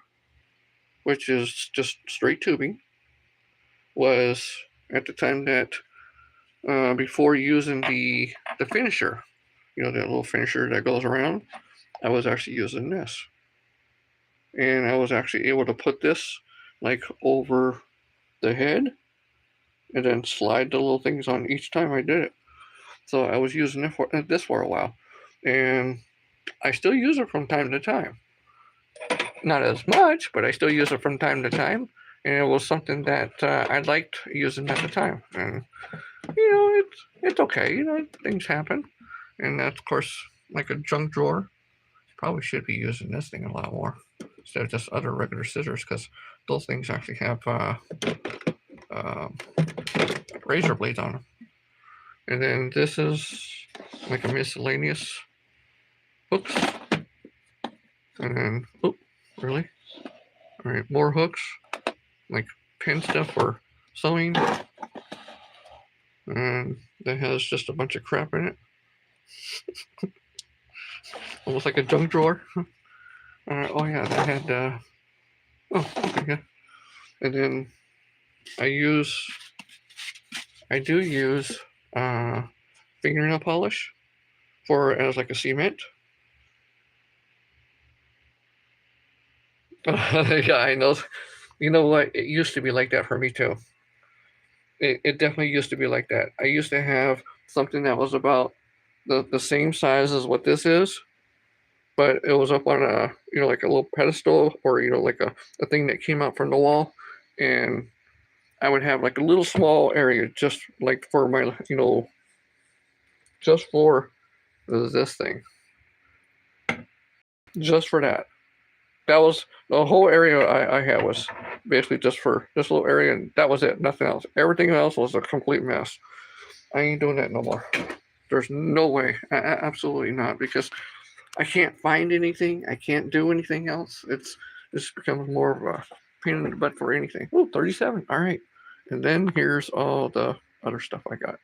which is just straight tubing, was at the time that before using the finisher, that little finisher that goes around, I was actually using this. And I was actually able to put this like over the head and then slide the little things on each time I did it. So I was using this for a while. And I still use it from time to time. Not as much, but I still use it from time to time. And it was something that I liked using at the time. And, it's okay. Things happen. And that's, of course, like a junk drawer. Probably should be using this thing a lot more instead of just other regular scissors, because those things actually have razor blades on them. And then this is like a miscellaneous hooks. And then, really? All right, more hooks, like pin stuff for sewing. And that has just a bunch of crap in it. Almost like a junk drawer. Oh yeah, that had, okay. And then I do use fingernail polish as like a cement. Yeah, I know. You know what? It used to be like that for me too. It definitely used to be like that. I used to have something that was about the same size as what this is, but it was up on a like a little pedestal, or like a thing that came out from the wall, and I would have like a little small area just like for my just for this thing, just for that. That was the whole area I had, was basically just for this little area, and that was it. Nothing else. Everything else was a complete mess. I ain't doing that no more. There's no way. Absolutely not, because I can't find anything. I can't do anything else. It's becomes more of a pain in the butt for anything. Oh, 37. All right. And then here's all the other stuff I got.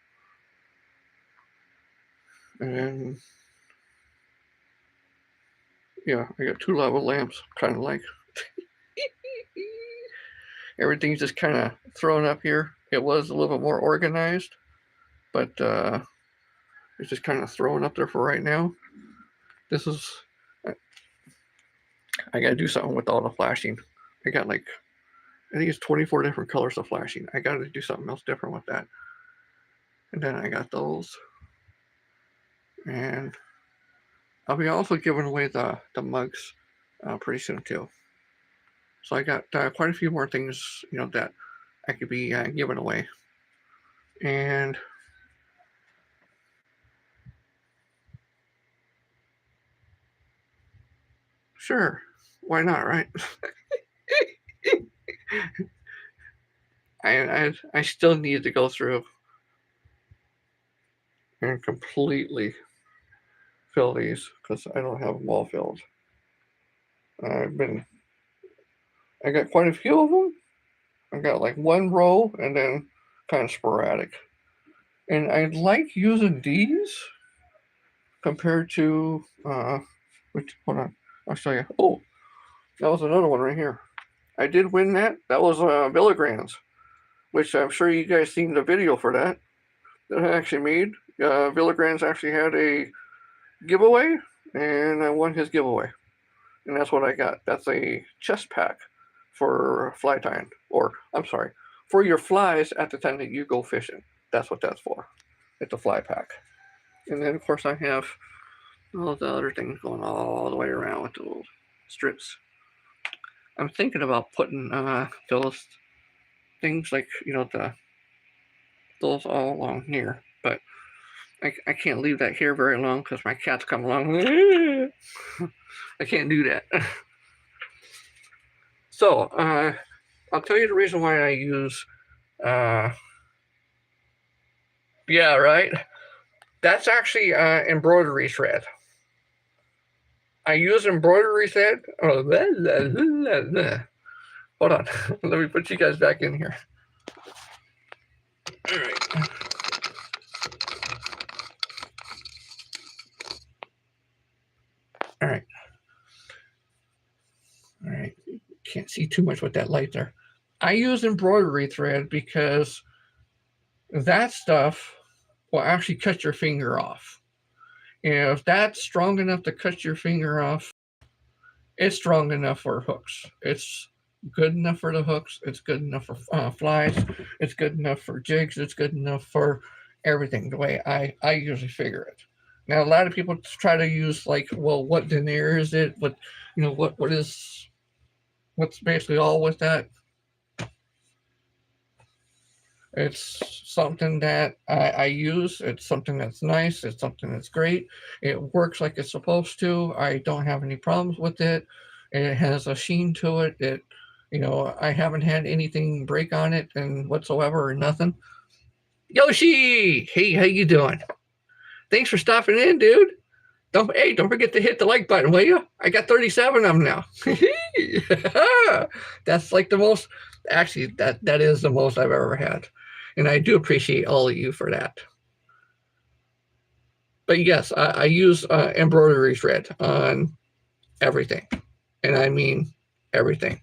And yeah, I got 2 lava lamps, kind of like. Everything's just kind of thrown up here. It was a little bit more organized, but it's just kind of thrown up there for right now. This is, I got to do something with all the flashing. I got like, I think it's 24 different colors of flashing. I got to do something else different with that. And then I got those. And I'll be also giving away the mugs pretty soon too. So I got quite a few more things, that I could be giving away. And sure, why not, right? I still need to go through and completely fill these, because I don't have them all filled. I got quite a few of them. I got like one row and then kind of sporadic. And I like using these compared to, hold on, I'll show you. Oh, that was another one right here. I did win that. That was Villigran's, which I'm sure you guys seen the video for that I actually made. Villigran's actually had a giveaway, and I won his giveaway. And that's what I got. That's a chest pack for fly tying, or I'm sorry, for your flies at the time that you go fishing. That's what that's for. It's a fly pack. And then of course I have all the other things going all the way around with the little strips. I'm thinking about putting those things like those all along here, but I can't leave that here very long because my cats come along. I can't do that. So I'll tell you the reason why I use yeah, right. That's actually embroidery thread. I use embroidery thread. Oh, hold on. Let me put you guys back in here. All right. All right. All right. Can't see too much with that light there. I use embroidery thread because that stuff will actually cut your finger off. If that's strong enough to cut your finger off, it's strong enough for hooks. It's good enough for the hooks. It's good enough for flies. It's good enough for jigs. It's good enough for everything. The way I usually figure it. Now a lot of people try to use like, well, what denier is it? What what's basically all with that? It's something that I use. It's something that's nice. It's something that's great. It works like it's supposed to. I don't have any problems with it. It has a sheen to it. I haven't had anything break on it and whatsoever or nothing. Yoshi, hey, how you doing? Thanks for stopping in, dude. Don't forget to hit the like button, will you? I got 37 of them now. That's like the most. Actually, that is the most I've ever had, and I do appreciate all of you for that. But yes, I use embroidery thread on everything, and I mean everything.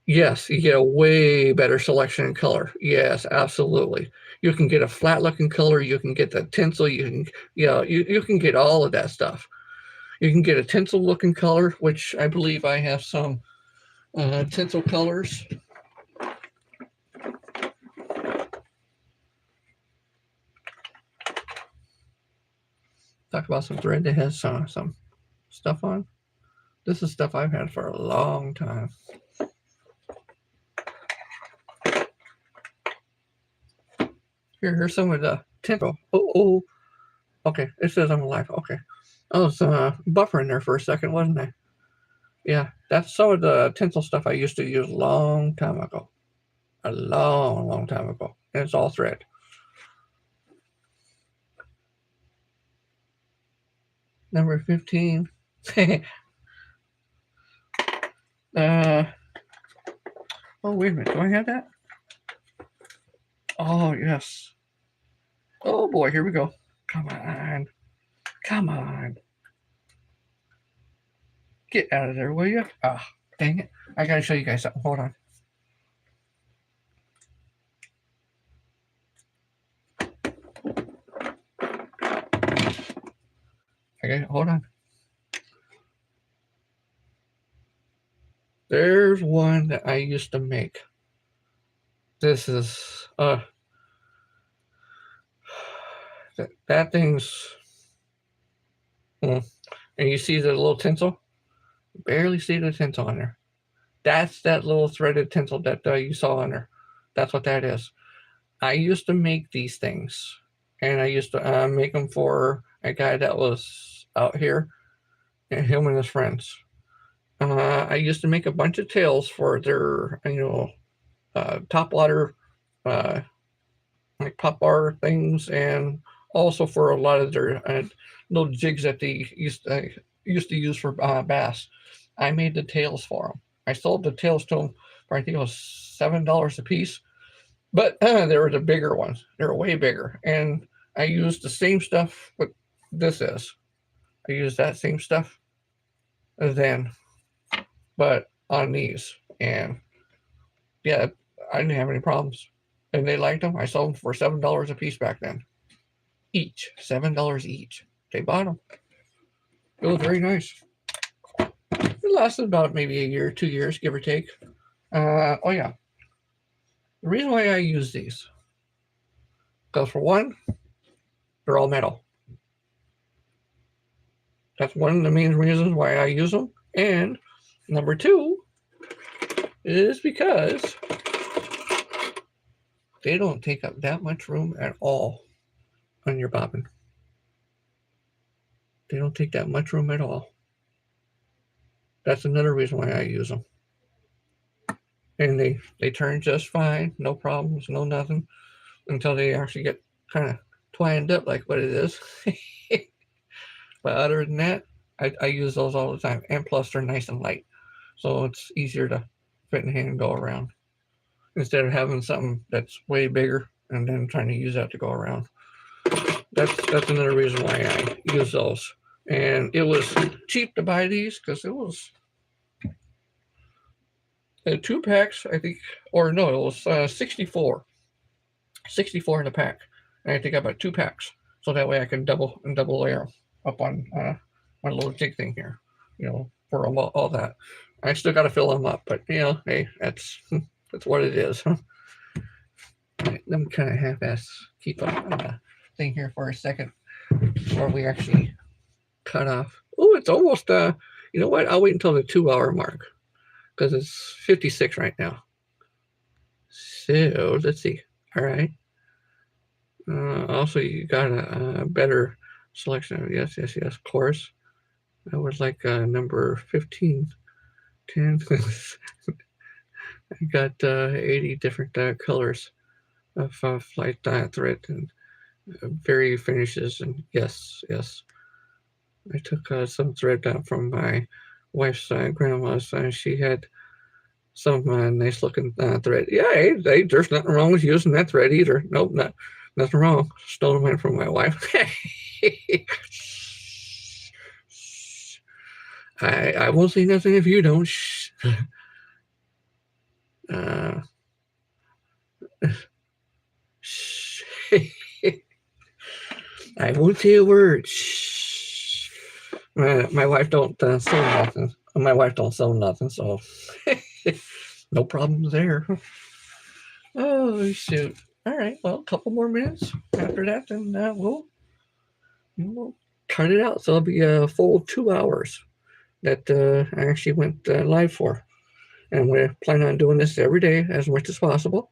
Yes, you get a way better selection in color. Yes, absolutely. You can get a flat looking color. You can get the tinsel. You can get all of that stuff. You can get a tinsel looking color, which I believe I have some tinsel colors. Talk about some thread that has some stuff on. This is stuff I've had for a long time. Here's some of the tinsel. Oh. Okay, it says I'm alive. Okay. I was buffering there for a second, wasn't I? Yeah, that's some of the tinsel stuff I used to use a long time ago. A long, long time ago. And it's all thread. Number 15. Oh, wait a minute. Do I have that? Oh, yes. Oh, boy. Here we go. Come on. Come on. Get out of there, will you? Ah, dang it. I got to show you guys something. Hold on. Okay, hold on. There's one that I used to make. This is that thing's and you see the little tinsel? Barely see the tinsel on there. That's that little threaded tinsel that you saw on there. That's what that is. I used to make these things, and I used to make them for a guy that was out here, and him and his friends. I used to make a bunch of tails for their, top water, like pop bar things, and also for a lot of their little jigs that they used to use for bass. I made the tails for them. I sold the tails to them for I think it was $7 a piece, but they were the bigger ones. They were way bigger, and I used the same stuff. What this is, I used that same stuff then, but on these, and yeah, I didn't have any problems, and they liked them. I sold them for $7 a piece back then. Each $7 each. They bought them. It was very nice. It lasted about maybe a year, 2 years, give or take. Oh yeah. The reason why I use these, because for one, they're all metal. That's one of the main reasons why I use them. And number two is because they don't take up that much room at all on your bobbin. They don't take that much room at all. That's another reason why I use them. And they turn just fine, no problems, no nothing, until they actually get kind of twined up like what it is. But other than that, I use those all the time. And plus, they're nice and light. So it's easier to fit in hand and go around. Instead of having something that's way bigger and then trying to use that to go around. That's another reason why I use those. And it was cheap to buy these because it was 2 packs, I think, or no, it was 64 in a pack. And I think I bought 2 packs. so that way I can double layer up on my little jig thing here, for all that. I still got to fill them up, but hey, that's what it is. Huh? Right, let me kind of half-ass keep up on the thing here for a second before we actually cut off. Oh, it's almost you know what? I'll wait until the 2 hour mark because it's 56 right now. So let's see. All right. Also, you got a better selection. Yes, of course. That was like number 15, 10. I got 80 different colors of flight thread and very finishes. And yes, I took some thread down from my wife's grandma's. She had some nice looking thread. Yeah, hey, there's nothing wrong with using that thread either. Nope, nothing wrong. Stolen it from my wife. I won't say nothing if you don't. I won't say a word. My wife don't sew nothing. My wife don't sew nothing, so no problems there. Oh shoot! All right, well, a couple more minutes after that, then we'll cut it out. So it'll be a full 2 hours that I actually went live for, and we're planning on doing this every day as much as possible.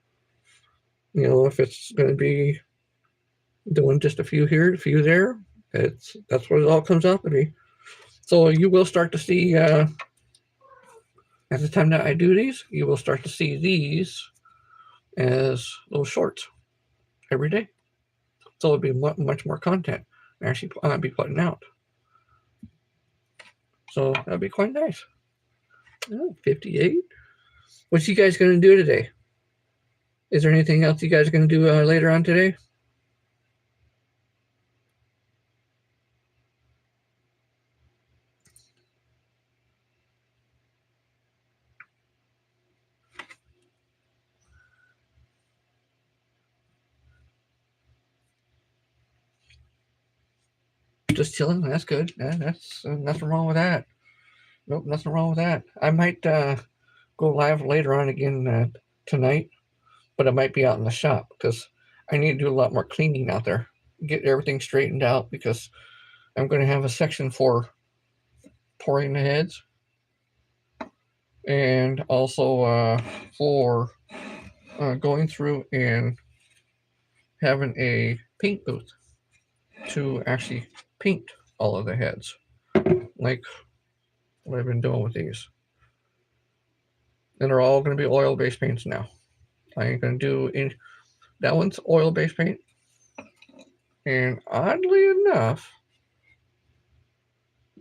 If it's going to be doing just a few here, a few there, that's what it all comes out to be. So you will start to see at the time that I do these, you will start to see these as little shorts every day. So it'll be much more content I actually be putting out. So that'll be quite nice. Oh, 58. What's you guys going to do today? Is there anything else you guys are going to do later on today? Just chilling. That's good. That's nothing wrong with that. Nope, nothing wrong with that. I might go live later on again tonight, but I might be out in the shop because I need to do a lot more cleaning out there, get everything straightened out because I'm going to have a section for pouring the heads and also for going through and having a paint booth to actually paint all of the heads, like what I've been doing with these. And they're all going to be oil-based paints now. I ain't going to do that one's oil-based paint. And oddly enough,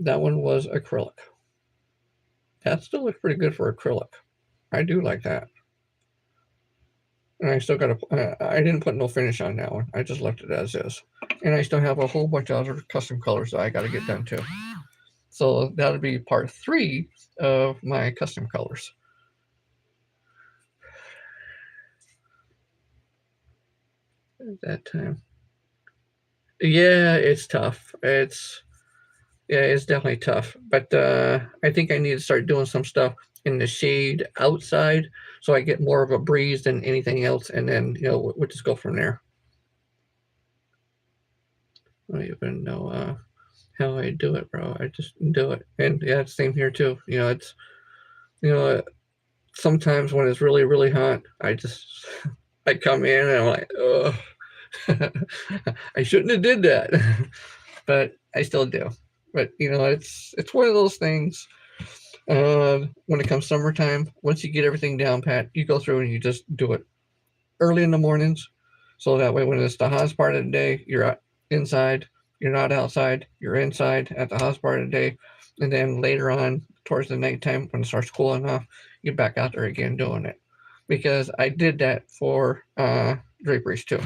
that one was acrylic. That still looks pretty good for acrylic. I do like that. And I still got I didn't put no finish on that one. I just left it as is. And I still have a whole bunch of other custom colors that I got to get done too. So that'll be part 3 of my custom colors. At that time. Yeah, it's tough. It's definitely tough. But I think I need to start doing some stuff in the shade outside so I get more of a breeze than anything else, and then we'll just go from there. I don't even know how I do it, bro. I just do it. And yeah, it's same here too. It's sometimes when it's really, really hot, I come in and I'm like, oh, I shouldn't have did that. But I still do. But it's one of those things. When it comes summertime, once you get everything down pat, you go through and you just do it early in the mornings, so that way when it's the hottest part of the day, you're inside, you're not outside, you're inside at the hottest part of the day, and then later on towards the nighttime when it starts cooling off, you're back out there again doing it. Because I did that for draperies too.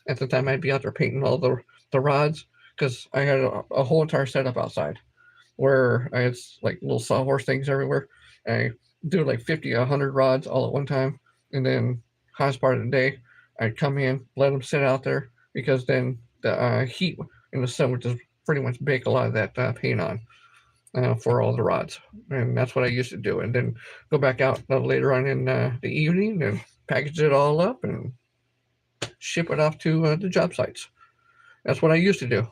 At the time, I'd be out there painting all the rods because I had a whole entire setup outside where I had like little sawhorse things everywhere. I do like 50, 100 rods all at one time, and then hottest part of the day, I'd come in, let them sit out there because then the heat in the sun would just pretty much bake a lot of that paint on for all the rods, and that's what I used to do. And then go back out later on in the evening and package it all up and ship it off to the job sites. That's what I used to do.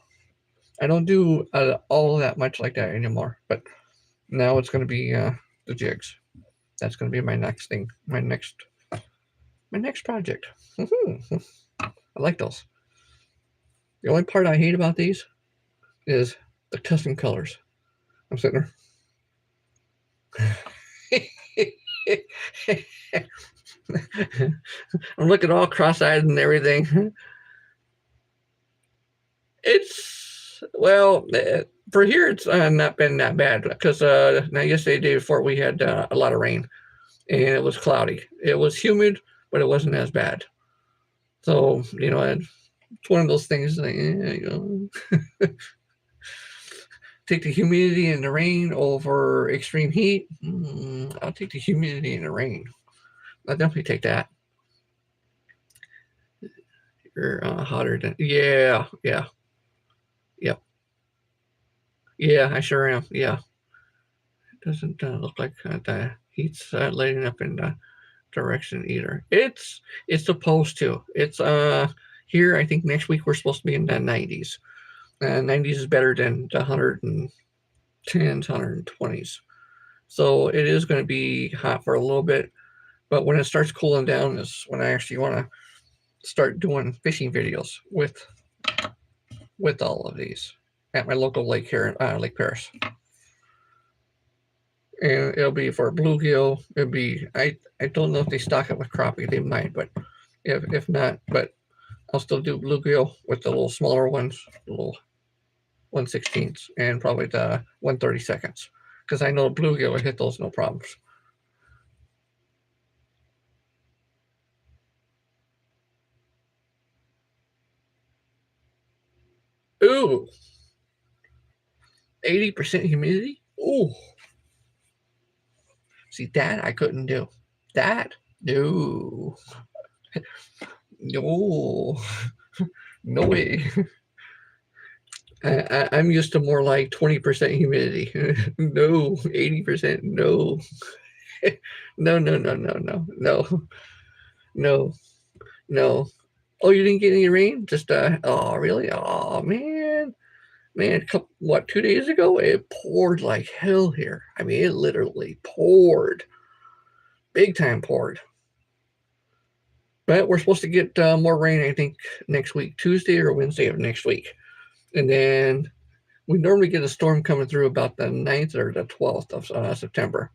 I don't do all that much like that anymore, but now it's going to be the jigs. That's going to be my next thing, my next project. I like those. The only part I hate about these is the custom colors. I'm sitting there. I'm looking all cross-eyed and everything. It's well for here. It's not been that bad because now yesterday, day before, we had a lot of rain and it was cloudy. It was humid, but it wasn't as bad. So it's one of those things. Like, take the humidity and the rain over extreme heat. I'll take the humidity and the rain. I'll definitely take that. You're hotter than yeah. Yep. Yeah, I sure am. Yeah. It doesn't look like the heat's lighting up in the direction either. It's supposed to. It's here. I think next week we're supposed to be in the 90s. 90s is better than the 110s, 120s. So it is going to be hot for a little bit, but when it starts cooling down is when I actually want to start doing fishing videos with all of these at my local lake here, Lake Paris. And it'll be for bluegill. It'll be I don't know if they stock it with crappie. They might, but if not, but I'll still do bluegill with the little smaller ones, the little 1/16 and probably the 1/32, because I know bluegill will hit those no problems. Ooh, 80% humidity. Ooh, see that I couldn't do. That no, no, no way. I'm used to more like 20% humidity. No, 80%. No, no, no, no, no, no, no, no, no. Oh, you didn't get any rain? Just oh, really? Oh, man. What 2 days ago it poured like hell here. I mean, it literally poured, big time poured. But we're supposed to get more rain, I think, next week, Tuesday or Wednesday of next week, and then we normally get a storm coming through about the 9th or the 12th of September.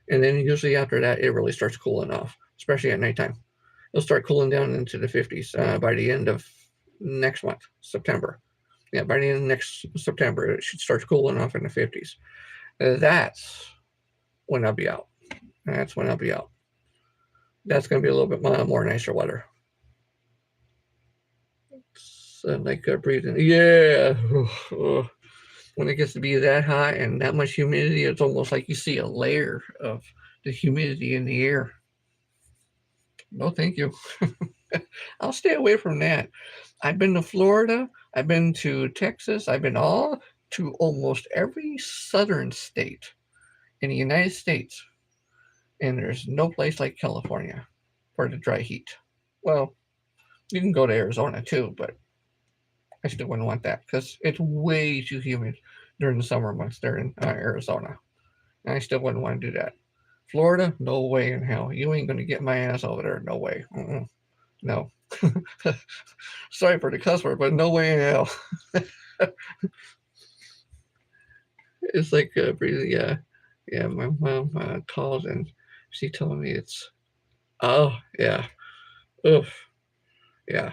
And then usually after that, it really starts cooling off, especially at nighttime. It'll start cooling down into the 50s by the end of next month, September. Yeah, by the end of next September, it should start cooling off in the 50s. That's when I'll be out. That's when I'll be out. That's going to be a little bit more nicer weather. So like breathing. Yeah. When it gets to be that hot and that much humidity, it's almost like you see a layer of the humidity in the air. No, thank you. I'll stay away from that. I've been to Florida. I've been to Texas. I've been to almost every southern state in the United States. And there's no place like California for the dry heat. Well, you can go to Arizona too, but I still wouldn't want that because it's way too humid during the summer months there in Arizona. And I still wouldn't want to do that. Florida, no way in hell. You ain't going to get my ass over there. No way. No. Sorry for the cuss word, but no way in hell. It's like breathing. Yeah. My mom called and she told me it's. Oh yeah. Oof. Yeah.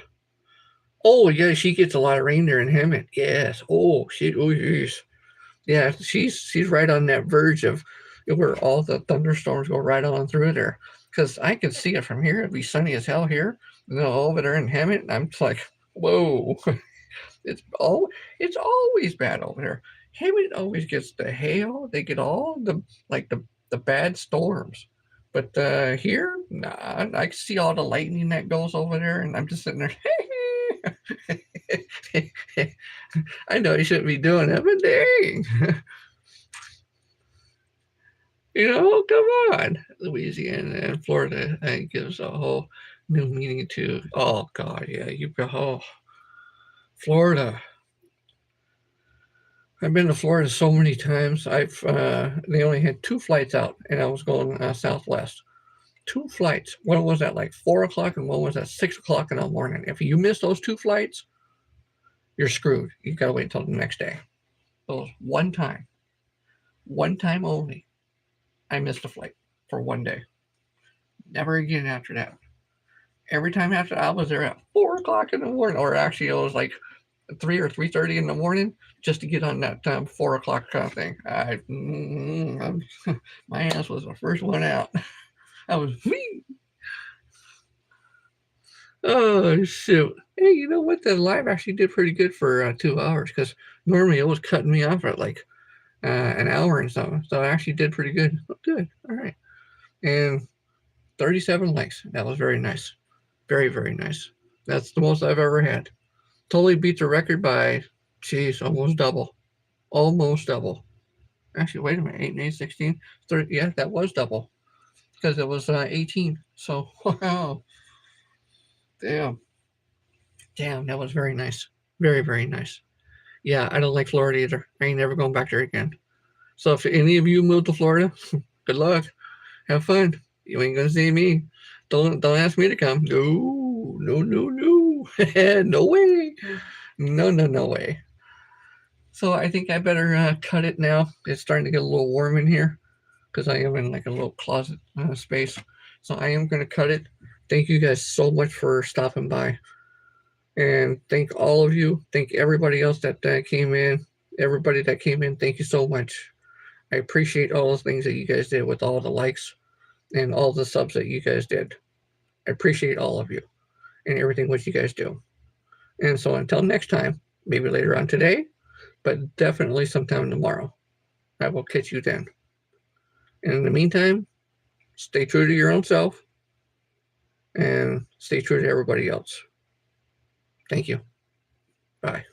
Oh yeah, she gets a lot of rain there in Hammond. Yes. Oh she. Oh jeez. Yeah, she's right on that verge of where all the thunderstorms go right on through there. Because I can see it from here. It'd be sunny as hell here. Over there in Hammond, I'm just like, whoa. It's always bad over there. Hammond always gets the hail. They get all the bad storms. But here, nah, I see all the lightning that goes over there, and I'm just sitting there. I know you shouldn't be doing that, but dang. Come on. Louisiana and Florida gives a whole new meaning to, oh, God, yeah, Florida. I've been to Florida so many times. They only had 2 flights out, and I was going Southwest. 2 flights. One was at like 4 o'clock, and one was at 6 o'clock in the morning. If you miss those 2 flights, you're screwed. You gotta wait until the next day. Those one time only, I missed a flight for one day. Never again after that. Every time after I was there at 4 o'clock in the morning, or actually it was like 3 or 3:30 in the morning, just to get on that 4 o'clock kind of thing. My ass was the first one out. I was whee. Oh shoot! Hey, you know what? The live actually did pretty good for 2 hours because normally it was cutting me off at like an hour and something. So I actually did pretty good. Oh, good. All right. And 37 likes. That was very nice. Very, very nice. That's the most I've ever had. Totally beat the record by, geez, almost double. Almost double. Actually, wait a minute. 8 and 8, 16. 30, yeah, that was double because it was 18. So, wow. Damn. Damn, that was very nice. Very, very nice. Yeah, I don't like Florida either. I ain't never going back there again. So if any of you move to Florida, good luck. Have fun. You ain't gonna see me. Don't ask me to come. No, no, no, no. No way. No, no, no way. So I think I better cut it now. It's starting to get a little warm in here because I am in like a little closet space. So I am going to cut it. Thank you guys so much for stopping by. And thank all of you. Thank everybody else that came in. Everybody that came in, thank you so much. I appreciate all the things that you guys did with all the likes and all the subs that you guys did. I appreciate all of you and everything what you guys do. And so until next time, maybe later on today, but definitely sometime tomorrow, I will catch you then. And in the meantime, stay true to your own self and stay true to everybody else. Thank you. Bye.